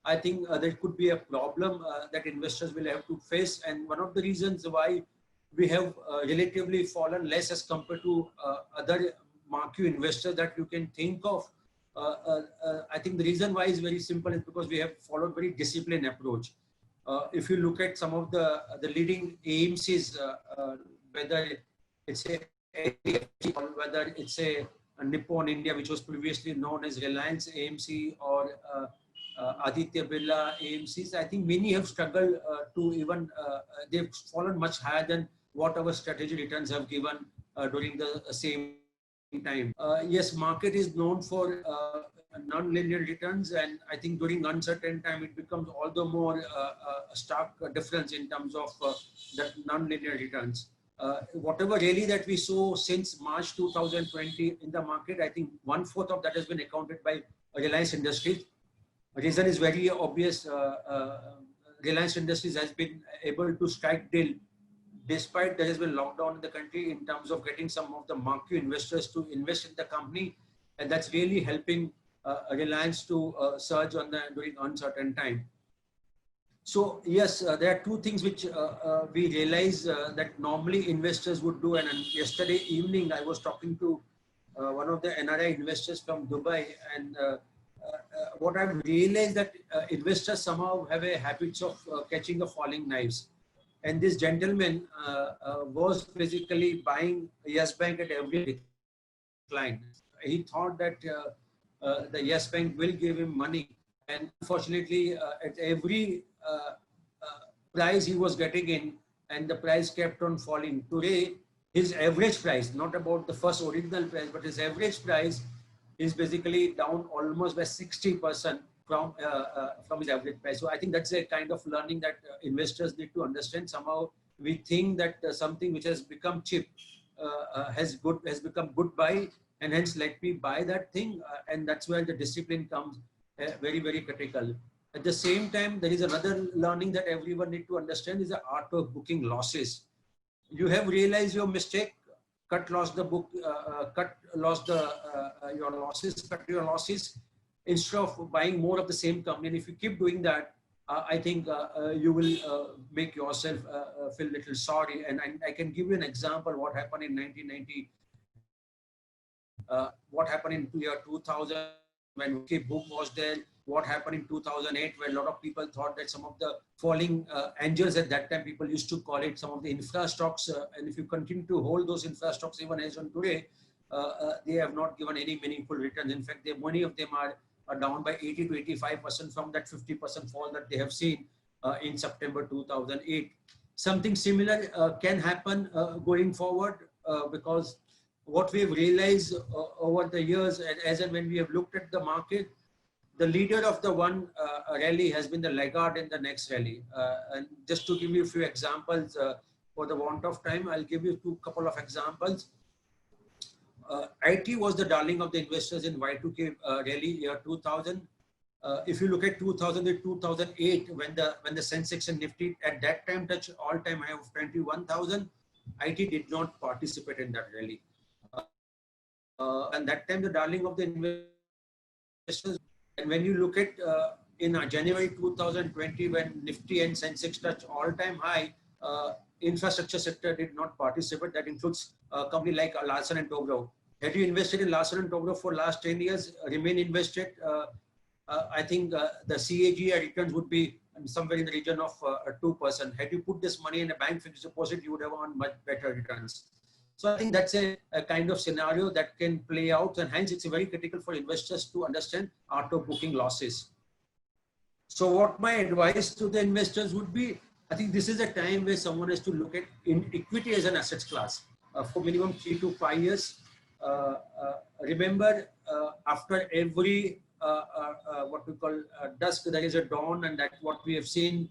Speaker 4: I think there could be a problem that investors will have to face. And one of the reasons why we have relatively fallen less as compared to other marquee investors that you can think of, I think the reason why is very simple, is because we have followed very disciplined approach. If you look at some of the leading AMCs, whether it's a or whether it's a Nippon India, which was previously known as Reliance AMC, or Aditya Birla AMCs, I think many have struggled to even, they've fallen much higher than what our strategy returns have given during the same time. Yes, market is known for non-linear returns, and I think during uncertain time it becomes all the more a stark difference in terms of that non-linear returns. Whatever really that we saw since March 2020 in the market, I think 1/4 of that has been accounted by Reliance Industries. Reason is very obvious. Reliance Industries has been able to strike deal despite there has been lockdown in the country in terms of getting some of the marquee investors to invest in the company, and that's really helping Reliance to surge on the during uncertain time. So yes, there are two things which we realize that normally investors would do. And yesterday evening, I was talking to one of the NRI investors from Dubai, and what I've realized that investors somehow have a habit of catching the falling knives. And this gentleman was basically buying Yes Bank at every decline. He thought that the Yes Bank will give him money, and unfortunately, at every price he was getting in, and the price kept on falling. Today, his average price, not about the first original price, but his average price is basically down almost by 60% from his average price. So I think that's a kind of learning that investors need to understand. Somehow we think that something which has become cheap has become good buy, and hence let me buy that thing, and that's where the discipline comes very, very critical. At the same time, there is another learning that everyone need to understand is the art of booking losses. You have realized your mistake, cut your losses instead of buying more of the same company. And if you keep doing that, I think you will make yourself feel a little sorry. And I can give you an example what happened in 1990, what happened in year 2000 when boom was there, what happened in 2008 when a lot of people thought that some of the falling angels at that time, people used to call it, some of the infra stocks, and if you continue to hold those infra stocks even as on today, they have not given any meaningful returns. In fact, many of them are down by 80 to 85% from that 50% fall that they have seen in September 2008. Something similar can happen going forward because what we've realized over the years, as and when we have looked at the market, the leader of the one rally has been the laggard in the next rally. And just to give you a few examples, for the want of time, I'll give you couple of examples. IT was the darling of the investors in Y2K rally year 2000. If you look at 2000 to 2008, when the Sensex and Nifty at that time touched all-time high of 21,000, IT did not participate in that rally. And that time the darling of the investors. And when you look at in January 2020, when Nifty and Sensex touched all-time high, infrastructure sector did not participate. That includes a company like Larsen & Toubro. Had you invested in Larsen & Toubro for last 10 years, remain invested, I think the CAGR returns would be somewhere in the region of 2%. Had you put this money in a bank fixed deposit, you would have earned much better returns. So I think that's a kind of scenario that can play out, and hence it's very critical for investors to understand art of booking losses. So what my advice to the investors would be, I think this is a time where someone has to look at equity as an asset class for minimum 3 to 5 years. Remember, after every what we call dusk, there is a dawn, and that's what we have seen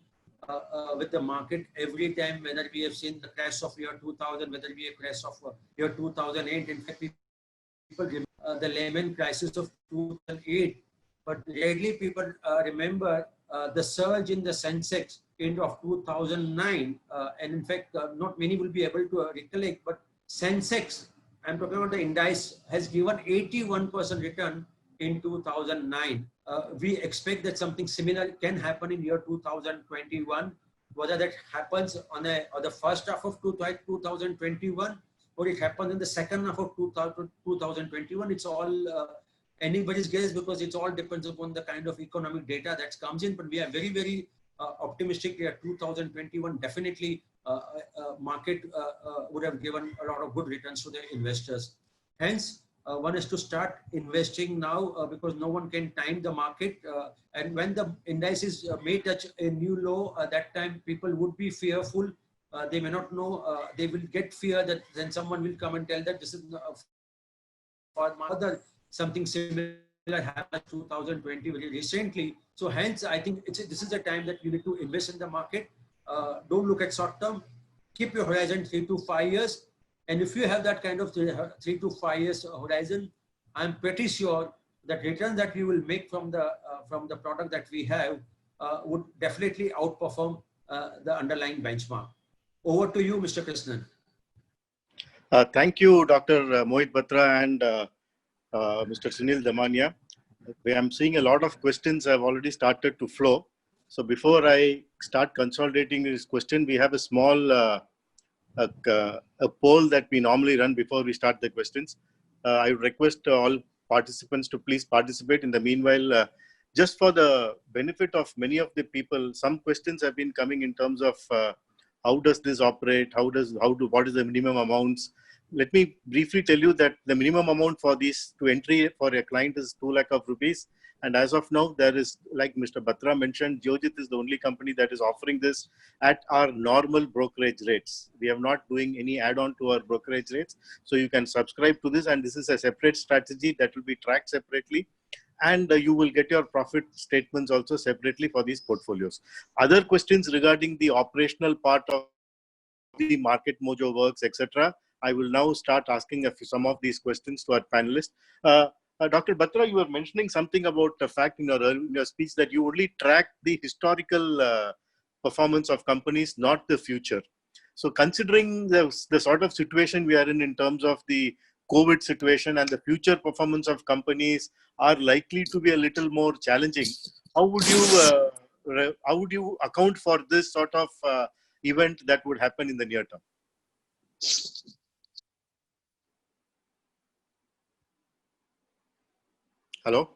Speaker 4: with the market every time, whether we have seen the crash of year 2000, whether we have crash of year 2008. In fact, people remember the Lehman crisis of 2008, but rarely people remember the surge in the Sensex end of 2009. And in fact, not many will be able to recollect, but Sensex, I'm talking about the index, has given 81% return in 2009. We expect that something similar can happen in year 2021. Whether that happens on the first half of 2021 or it happens in the second half of 2021, it's all anybody's guess, because it all depends upon the kind of economic data that comes in. But we are very, very optimistic that 2021 definitely market would have given a lot of good returns to the investors. Hence, one is to start investing now because no one can time the market. And when the indices may touch a new low, that time people would be fearful. They may not know. They will get fear that then someone will come and tell that this is for other something similar happened 2020 very recently. So hence, I think this is the time that you need to invest in the market. Don't look at short term. Keep your horizon 3 to 5 years. And if you have that kind of 3 to 5 years horizon, I'm pretty sure that return that we will make from the product that we have would definitely outperform the underlying benchmark. Over to you, Mr. Krishnan.
Speaker 2: Thank you, Dr. Mohit Batra and Mr. Sunil Damania. I'm seeing a lot of questions have already started to flow. So before I start consolidating this question, we have a small a poll that we normally run before we start the questions. I would request all participants to please participate. In the meanwhile, just for the benefit of many of the people, some questions have been coming in terms of how does this operate? What is the minimum amounts? Let me briefly tell you that the minimum amount for these to entry for a client is 2 lakh of rupees. And as of now, there is, like Mr. Batra mentioned, Geojit is the only company that is offering this at our normal brokerage rates. We are not doing any add-on to our brokerage rates. So you can subscribe to this, and this is a separate strategy that will be tracked separately. And you will get your profit statements also separately for these portfolios. Other questions regarding the operational part of the Market Mojo works, etc. I will now start asking some of these questions to our panelists. Dr. Batra, you were mentioning something about the fact in your speech that you only track the historical performance of companies, not the future. So considering the sort of situation we are in terms of the COVID situation and the future performance of companies are likely to be a little more challenging, how would you account for this sort of event that would happen in the near term? Hello?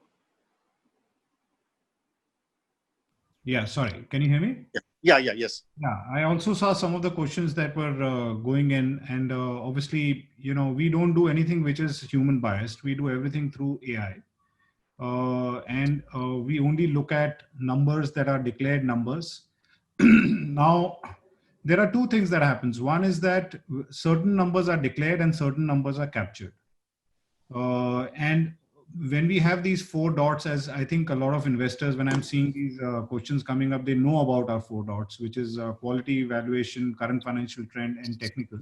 Speaker 3: Yeah, sorry. Can you hear me?
Speaker 2: Yes.
Speaker 3: Yeah, I also saw some of the questions that were going in, and obviously, we don't do anything which is human biased. We do everything through AI. And we only look at numbers that are declared numbers. Now, there are two things that happens. One is that certain numbers are declared and certain numbers are captured. And when we have these 4 dots, as I think a lot of investors, when I'm seeing these questions coming up, they know about our 4 dots, which is quality, valuation, current financial trend, and technical.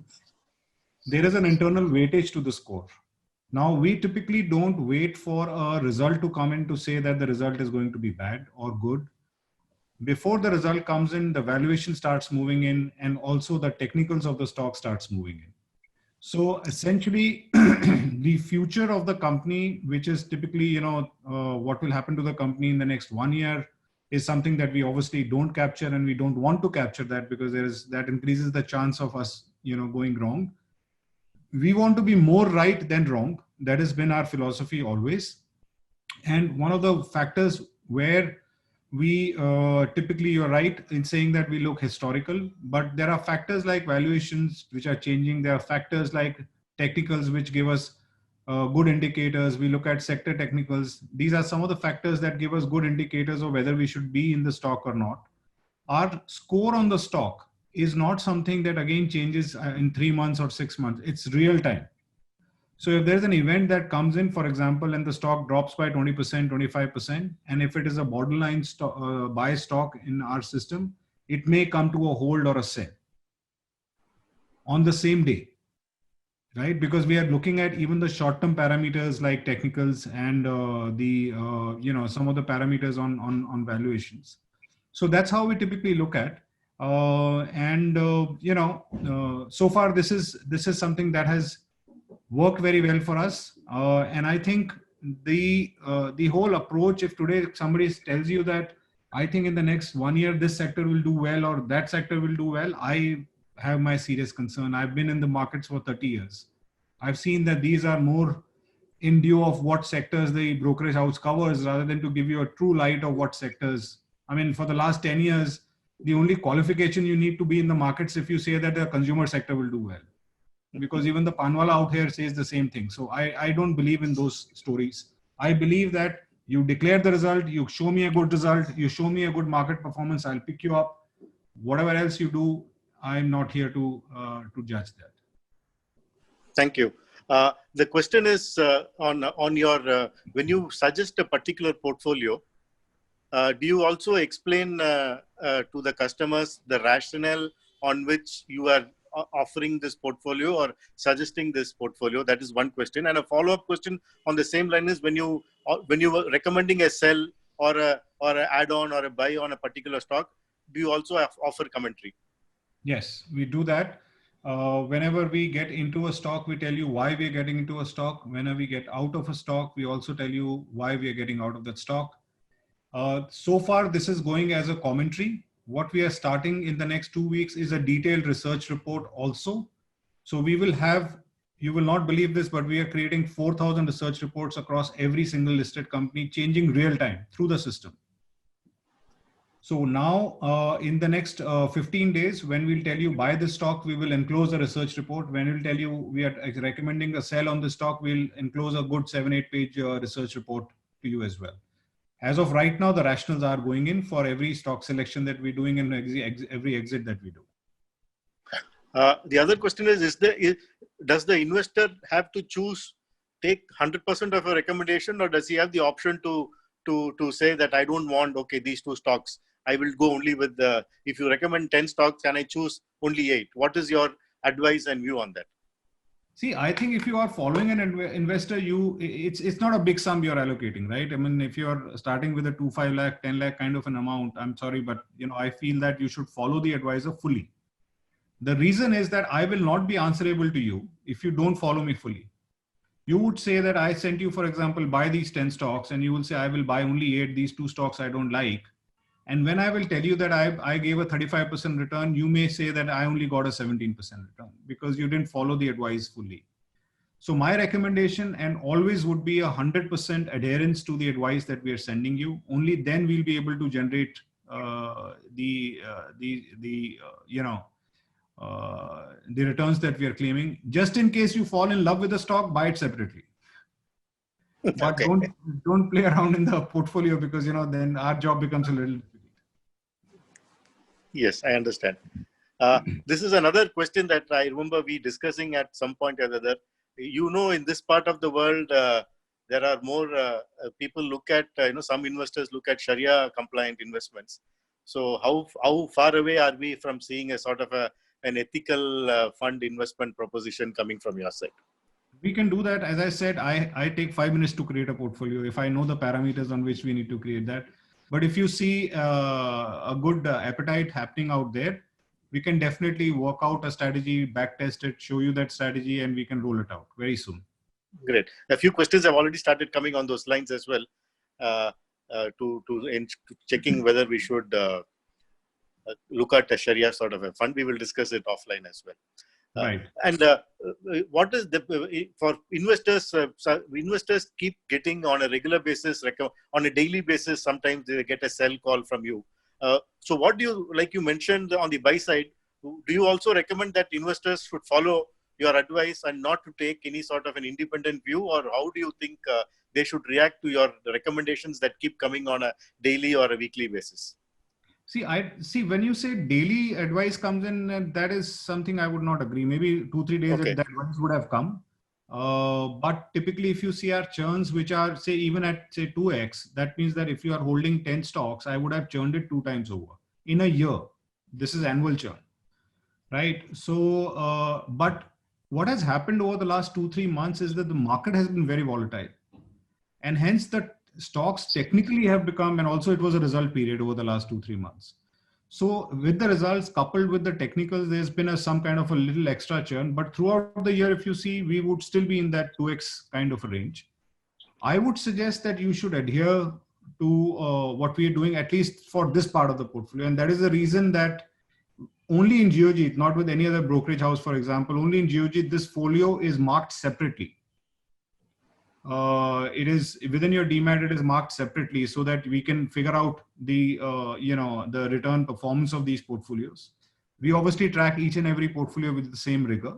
Speaker 3: There is an internal weightage to the score. Now, we typically don't wait for a result to come in to say that the result is going to be bad or good. Before the result comes in, the valuation starts moving in, and also the technicals of the stock starts moving in. So essentially, the future of the company, which is typically, what will happen to the company in the next 1 year, is something that we obviously don't capture, and we don't want to capture that because that increases the chance of us, going wrong. We want to be more right than wrong. That has been our philosophy always. And one of the factors where we typically, you're right in saying that we look historical, but there are factors like valuations which are changing. There are factors like technicals which give us good indicators. We look at sector technicals. These are some of the factors that give us good indicators of whether we should be in the stock or not. Our score on the stock is not something that again changes in 3 months or 6 months. It's real time. So if there's an event that comes in, for example, and the stock drops by 20%, 25%, and if it is a borderline buy stock in our system, it may come to a hold or a sell on the same day, right? Because we are looking at even the short-term parameters like technicals and some of the parameters on valuations. So that's how we typically look at. So far this is something that has worked very well for us, and I think the whole approach, if today somebody tells you that I think in the next 1 year this sector will do well or that sector will do well, I have my serious concern. I've been in the markets for 30 years. I've seen that these are more in view of what sectors the brokerage house covers rather than to give you a true light of what sectors. I mean, for the last 10 years, the only qualification you need to be in the markets if you say that the consumer sector will do well. Because even the Panwala out here says the same thing. So I don't believe in those stories. I believe that you declare the result, you show me a good result, you show me a good market performance, I'll pick you up. Whatever else you do, I'm not here to judge that.
Speaker 2: Thank you. The question is on your when you suggest a particular portfolio, do you also explain to the customers the rationale on which you are offering this portfolio or suggesting this portfolio? That is one question. And a follow-up question on the same line is when you were recommending a sell or a add-on or a buy on a particular stock, do you also offer commentary?
Speaker 3: Yes, we do that. Whenever we get into a stock, we tell you why we are getting into a stock. Whenever we get out of a stock, we also tell you why we are getting out of that stock. So far, this is going as a commentary. What we are starting in the next 2 weeks is a detailed research report also. So we will have, you will not believe this, but we are creating 4,000 research reports across every single listed company, changing real time through the system. So now in the next 15 days, when we'll tell you buy this stock, we will enclose a research report. When we'll tell you we are recommending a sell on the stock, we'll enclose a good 7-8 page research report to you as well. As of right now, the rationals are going in for every stock selection that we're doing and every exit that we do.
Speaker 2: The other question is does the investor have to take 100% of a recommendation, or does he have the option to say that I don't want, okay, these 2 stocks, I will go only with if you recommend 10 stocks, can I choose only 8? What is your advice and view on that?
Speaker 3: See, I think if you are following an investor, it's not a big sum you're allocating, right? I mean, if you're starting with a 2, 5 lakh, 10 lakh kind of an amount, I'm sorry, but I feel that you should follow the advisor fully. The reason is that I will not be answerable to you if you don't follow me fully. You would say that I sent you, for example, buy these 10 stocks, and you will say, I will buy only 8, these 2 stocks I don't like. And when I will tell you that I gave a 35% return, you may say that I only got a 17% return because you didn't follow the advice fully. So my recommendation and always would be 100% adherence to the advice that we are sending you. Only then we'll be able to generate the returns that we are claiming. Just in case you fall in love with the stock, buy it separately. But okay, don't play around in the portfolio because then our job becomes a little difficult.
Speaker 2: Yes, I understand. This is another question that I remember we discussing at some point or other. In this part of the world, there are more people look at, some investors look at Sharia compliant investments. So how far away are we from seeing a sort of an ethical fund investment proposition coming from your side?
Speaker 3: We can do that. As I said, I take 5 minutes to create a portfolio if I know the parameters on which we need to create that. But if you see a good appetite happening out there, we can definitely work out a strategy, backtest it, show you that strategy, and we can roll it out very soon.
Speaker 2: Great. A few questions have already started coming on those lines as well, to checking whether we should look at a Sharia sort of a fund. We will discuss it offline as well.
Speaker 3: Right.
Speaker 2: And what is for investors? Investors keep getting on a regular basis, on a daily basis. Sometimes they get a sell call from you. So what do you, like you mentioned on the buy side, do you also recommend that investors should follow your advice and not to take any sort of an independent view, or how do you think they should react to your recommendations that keep coming on a daily or a weekly basis?
Speaker 3: See, when you say daily advice comes in, that is something I would not agree. Maybe 2-3 days that advice would have come. But typically, if you see our churns, which are say even at say 2x, that means that if you are holding 10 stocks, I would have churned it 2 times over in a year. This is annual churn, right? So, but what has happened over the last 2-3 months is that the market has been very volatile, and hence the stocks technically have become, and also it was a result period over the last 2-3 months. So with the results coupled with the technicals, there's been some kind of a little extra churn, but throughout the year, if you see, we would still be in that 2x kind of a range. I would suggest that you should adhere to what we are doing, at least for this part of the portfolio. And that is the reason that only in Geojit, not with any other brokerage house, for example, only in Geojit, this folio is marked separately. It is within your demat, it is marked separately so that we can figure out the the return performance of these portfolios. We obviously track each and every portfolio with the same rigor.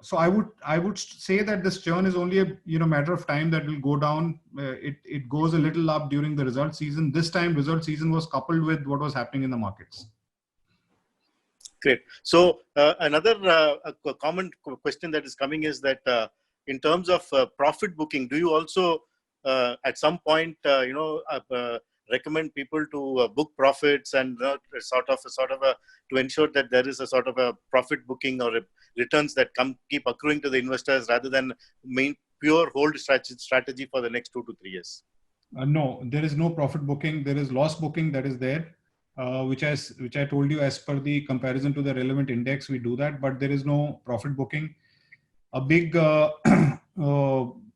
Speaker 3: So I would say that this churn is only a matter of time that will go down. It goes a little up during the result season. This time result season was coupled with what was happening in the markets.
Speaker 2: Great. So another common question that is coming is that in terms of profit booking, do you also at some point, recommend people to book profits and sort of to ensure that there is a sort of a profit booking or returns that keep accruing to the investors rather than pure hold strategy for the next 2 to 3 years?
Speaker 3: No, there is no profit booking. There is loss booking that is there, which I told you, as per the comparison to the relevant index, we do that, but there is no profit booking. A big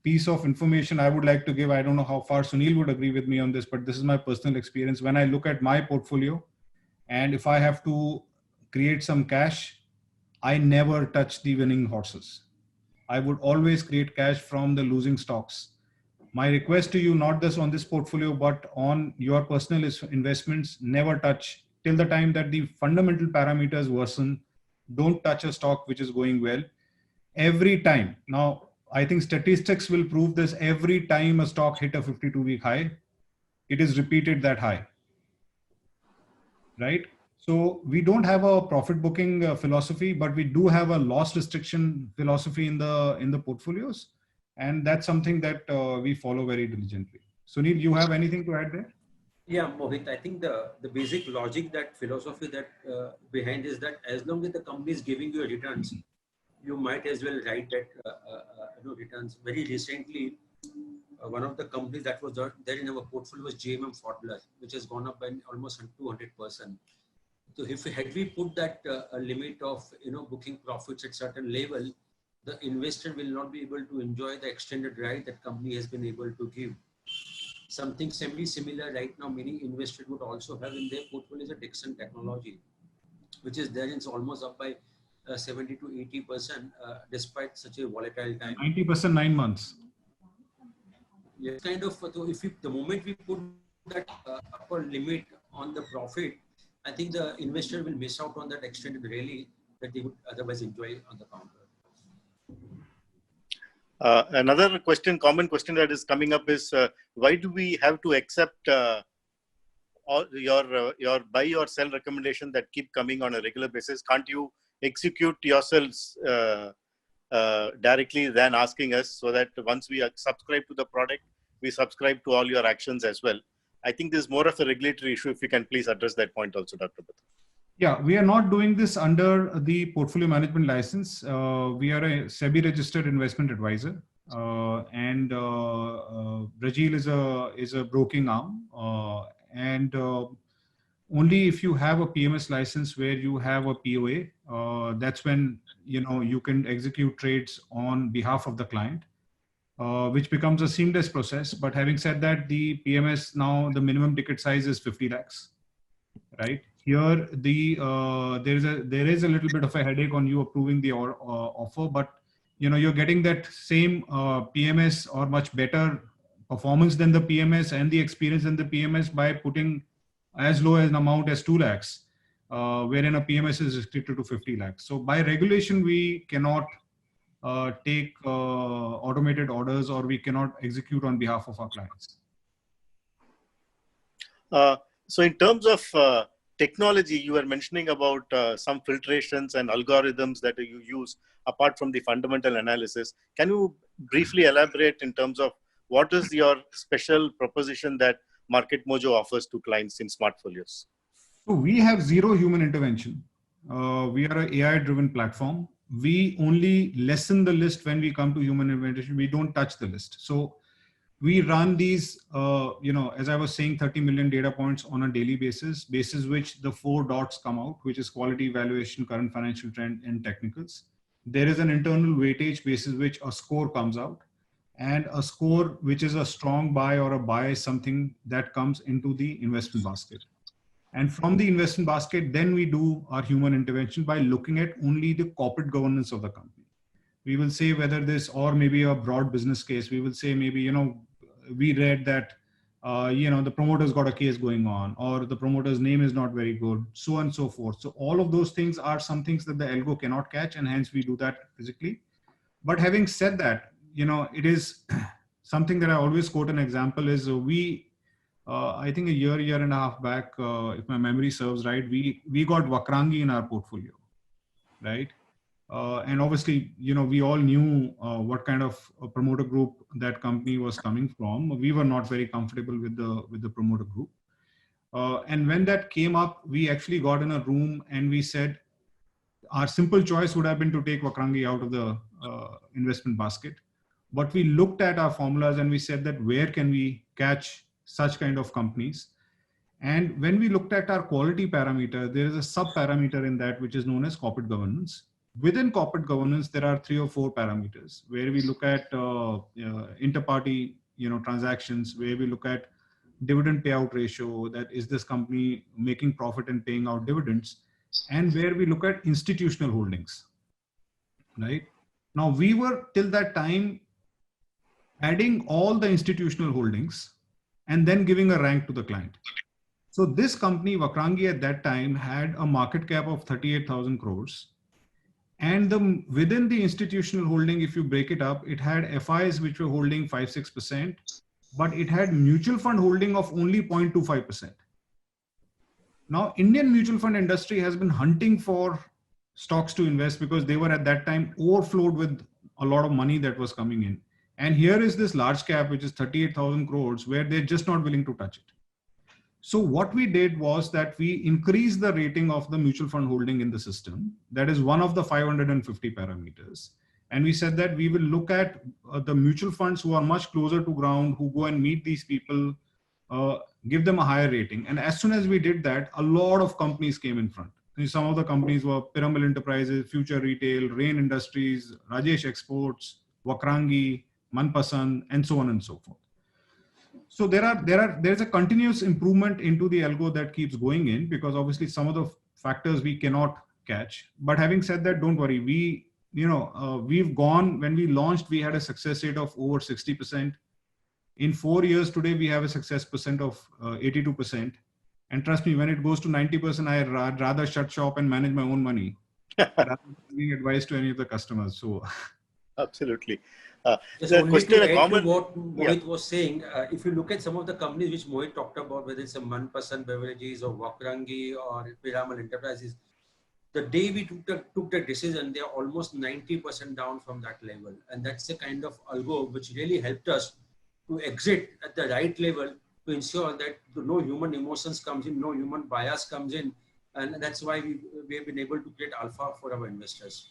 Speaker 3: piece of information I would like to give, I don't know how far Sunil would agree with me on this, but this is my personal experience. When I look at my portfolio, and if I have to create some cash, I never touch the winning horses. I would always create cash from the losing stocks. My request to you, not just on this portfolio, but on your personal investments, never touch till the time that the fundamental parameters worsen. Don't touch a stock which is going well. Every time. Now, I think statistics will prove this. Every time a stock hit a 52-week high, it is repeated that high. Right? So we don't have a profit booking philosophy, but we do have a loss restriction philosophy in the portfolios. And that's something that we follow very diligently. Sunil, you have anything to add there?
Speaker 4: Yeah, Mohit, I think the basic logic, that philosophy that behind is that as long as the company is giving you returns, you might as well write that returns. Very recently, one of the companies that was there in our portfolio was JMM Pfaudler, which has gone up by almost 200%. So had we put that a limit of booking profits at certain level, the investor will not be able to enjoy the extended ride that company has been able to give. Something similar right now, many investors would also have in their portfolio is a Dixon Technology, which is there. It's almost up by 70 to 80% despite such a volatile time.
Speaker 3: 90% 9 months.
Speaker 4: Yes, kind of. So if the moment we put that upper limit on the profit, I think the investor will miss out on that extended rally that they would otherwise enjoy on the counter.
Speaker 2: Another common question that is coming up is why do we have to accept your buy or sell recommendation that keep coming on a regular basis? Can't you execute yourselves directly than asking us, so that once we subscribe to the product, we subscribe to all your actions as well? I think this is more of a regulatory issue. If you can please address that point also, Dr. Batra.
Speaker 3: Yeah, we are not doing this under the portfolio management license. We are a SEBI registered investment advisor, and Brajil is a broking arm, and only if you have a PMS license where you have a POA, that's when you can execute trades on behalf of the client, which becomes a seamless process. But having said that, the PMS now, the minimum ticket size is 50 lakhs, right? Here, there is a little bit of a headache on you approving the offer, but you're getting that same PMS or much better performance than the PMS and the experience in the PMS by putting as low as an amount as 2 lakhs, wherein a PMS is restricted to 50 lakhs. So by regulation, we cannot take automated orders, or we cannot execute on behalf of our clients.
Speaker 2: So in terms of technology, you were mentioning about some filtrations and algorithms that you use apart from the fundamental analysis. Can you briefly elaborate in terms of what is your special proposition that Market Mojo offers to clients in Smartfolios?
Speaker 3: So we have zero human intervention. We are an AI-driven platform. We only lessen the list when we come to human intervention. We don't touch the list. So we run these, as I was saying, 30 million data points on a daily basis which the 4 dots come out, which is quality, valuation, current financial trend, and technicals. There is an internal weightage basis which a score comes out, and a score which is a strong buy or a buy is something that comes into the investment basket. And from the investment basket, then we do our human intervention by looking at only the corporate governance of the company. We will say whether this, or maybe a broad business case, we will say maybe, we read that, the promoter's got a case going on, or the promoter's name is not very good, so on and so forth. So all of those things are some things that the algo cannot catch, and hence we do that physically. But having said that, it is something that I always quote an example is I think a year and a half back, if my memory serves right, we got Vakrangi in our portfolio, right? And obviously, we all knew what kind of a promoter group that company was coming from. We were not very comfortable with the promoter group. And when that came up, we actually got in a room and we said, our simple choice would have been to take Vakrangi out of the investment basket. But we looked at our formulas and we said that where can we catch such kind of companies? And when we looked at our quality parameter, there is a sub parameter in that which is known as corporate governance. Within corporate governance, there are 3 or 4 parameters where we look at inter-party transactions, where we look at dividend payout ratio, that is this company making profit and paying out dividends, and where we look at institutional holdings. Right now, we were till that time adding all the institutional holdings and then giving a rank to the client. So this company, Vakrangi, at that time had a market cap of 38,000 crores. And within the institutional holding, if you break it up, it had FIs which were holding 5-6%, but it had mutual fund holding of only 0.25%. Now, Indian mutual fund industry has been hunting for stocks to invest because they were at that time overflowed with a lot of money that was coming in. And here is this large cap, which is 38,000 crores, where they're just not willing to touch it. So what we did was that we increased the rating of the mutual fund holding in the system. That is one of the 550 parameters. And we said that we will look at the mutual funds who are much closer to ground, who go and meet these people, give them a higher rating. And as soon as we did that, a lot of companies came in front. Some of the companies were Piramal Enterprises, Future Retail, Rain Industries, Rajesh Exports, Vakrangi, Manpasand, and so on and so forth. So there's a continuous improvement into the algo that keeps going in, because obviously some of the factors we cannot catch. But having said that, don't worry. We've gone, when we launched, we had a success rate of over 60%. In 4 years today, we have a success percent of 82%. And trust me, when it goes to 90%, I'd rather shut shop and manage my own money rather than giving advice to any of the customers. So
Speaker 2: absolutely.
Speaker 4: Just
Speaker 2: The
Speaker 4: only
Speaker 2: question,
Speaker 4: to
Speaker 2: a
Speaker 4: add
Speaker 2: common,
Speaker 4: to what Mohit was saying, if you look at some of the companies which Mohit talked about, whether it's a Manpasand Beverages or Vakrangi or Piramal Enterprises, the day we took the decision, they are almost 90% down from that level. And that's the kind of algo which really helped us to exit at the right level to ensure that no human emotions comes in, no human bias comes in. And that's why we have been able to create alpha for our investors.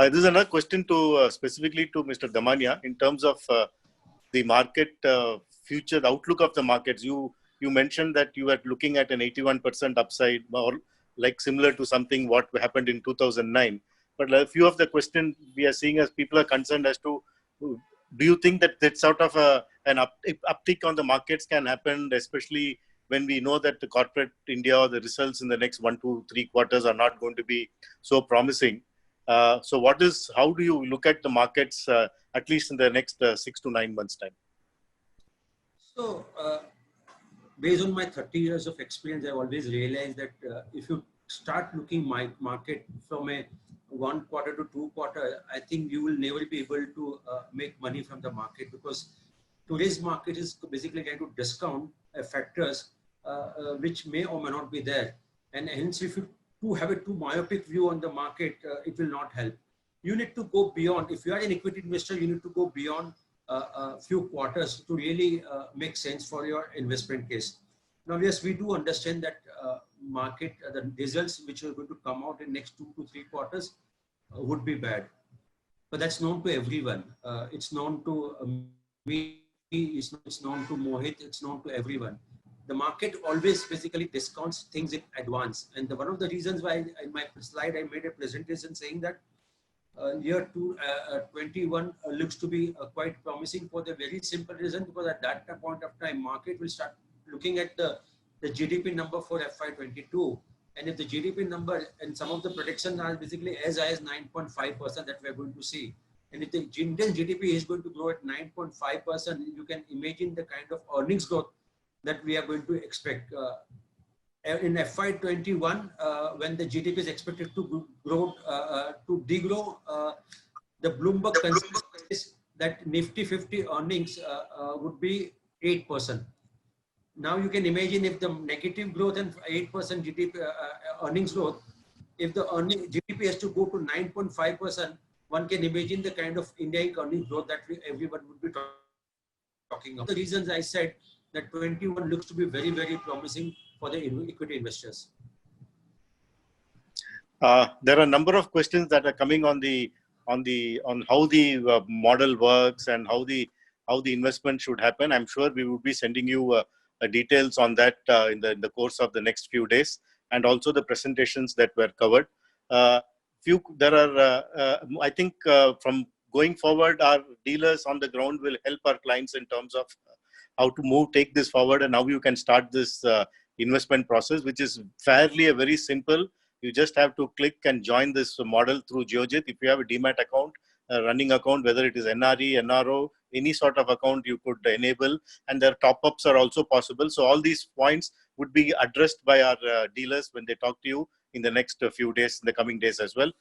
Speaker 2: this is another question to specifically to Mr. Damania in terms of the market future, the outlook of the markets. You mentioned that you were looking at an 81% upside, or like similar to something what happened in 2009. But a few of the questions we are seeing as people are concerned as to, do you think that sort of an uptick on the markets can happen, especially when we know that the corporate India or the results in the next 1 to 3 quarters are not going to be so promising? So how do you look at the markets, at least in the next 6 to 9 months time?
Speaker 4: So, based on my 30 years of experience, I've always realized that if you start looking my market from a 1 quarter to 2 quarter, I think you will never be able to make money from the market, because today's market is basically trying to discount factors which may or may not be there. And hence, if you have a too myopic view on the market, it will not help. You need to go beyond. If you are an equity investor, you need to go beyond a few quarters to really make sense for your investment case. Now, yes, we do understand that market, the results which are going to come out in next 2 to 3 quarters would be bad. But that's known to everyone. It's known to me, it's known to Mohit, it's known to everyone. The market always basically discounts things in advance. And one of the reasons why in my slide, I made a presentation saying that year 21 looks to be quite promising for the very simple reason, because at that point of time, market will start looking at the GDP number for FY22. And if the GDP number, and some of the predictions are basically as high as 9.5% that we're going to see. And if the Indian GDP is going to grow at 9.5%, you can imagine the kind of earnings growth that we are going to expect. In FY21, when the GDP is expected to grow, to degrow, the Bloomberg considers that Nifty 50 earnings would be 8%. Now you can imagine if the negative growth and 8% GDP earnings growth, if the earning GDP has to go to 9.5%, one can imagine the kind of Indian earning growth that everyone would be talking about. The reasons I said that 21 looks to be very, very promising for the equity investors.
Speaker 2: There are a number of questions that are coming on how the model works and how the investment should happen. I'm sure we will be sending you details on that in the course of the next few days, and also the presentations that were covered. I think from going forward, our dealers on the ground will help our clients in terms of how to take this forward, and how you can start this investment process, which is fairly a very simple. You just have to click and join this model through Geojit. If you have a Demat account, a running account, whether it is NRE, NRO, any sort of account you could enable, and their top-ups are also possible. So all these points would be addressed by our dealers when they talk to you in the next few days, in the coming days as well.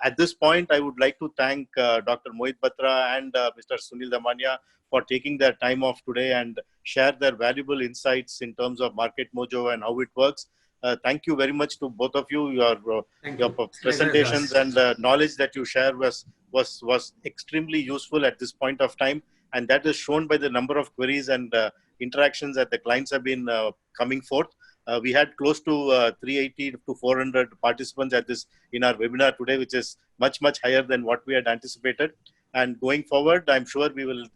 Speaker 2: At this point, I would like to thank Dr. Mohit Batra and Mr. Sunil Damania for taking their time off today and share their valuable insights in terms of Market Mojo and how it works. Thank you very much to both of you. Your presentations and knowledge that you share was extremely useful at this point of time, and that is shown by the number of queries and interactions that the clients have been coming forth. We had close to 380 to 400 participants in our webinar today, which is much higher than what we had anticipated. And going forward, I'm sure we will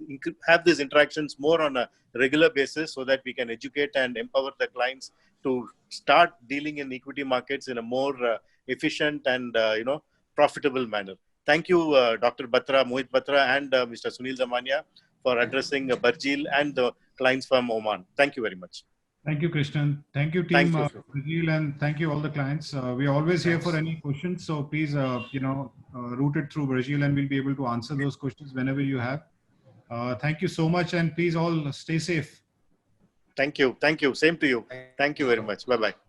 Speaker 2: have these interactions more on a regular basis, so that we can educate and empower the clients to start dealing in equity markets in a more efficient and profitable manner. Thank you, Dr. Batra, Mohit Batra, and Mr. Sunil Damania for addressing Burjeel and the clients from Oman. Thank you very much.
Speaker 3: Thank you, Krishnan. Thank you, team Burjeel, and thank you all the clients. We are always here for any questions, so please, route it through Burjeel, and we'll be able to answer those questions whenever you have. Thank you so much, and please all stay safe.
Speaker 2: Thank you. Thank you. Same to you. Thank you very much. Bye-bye.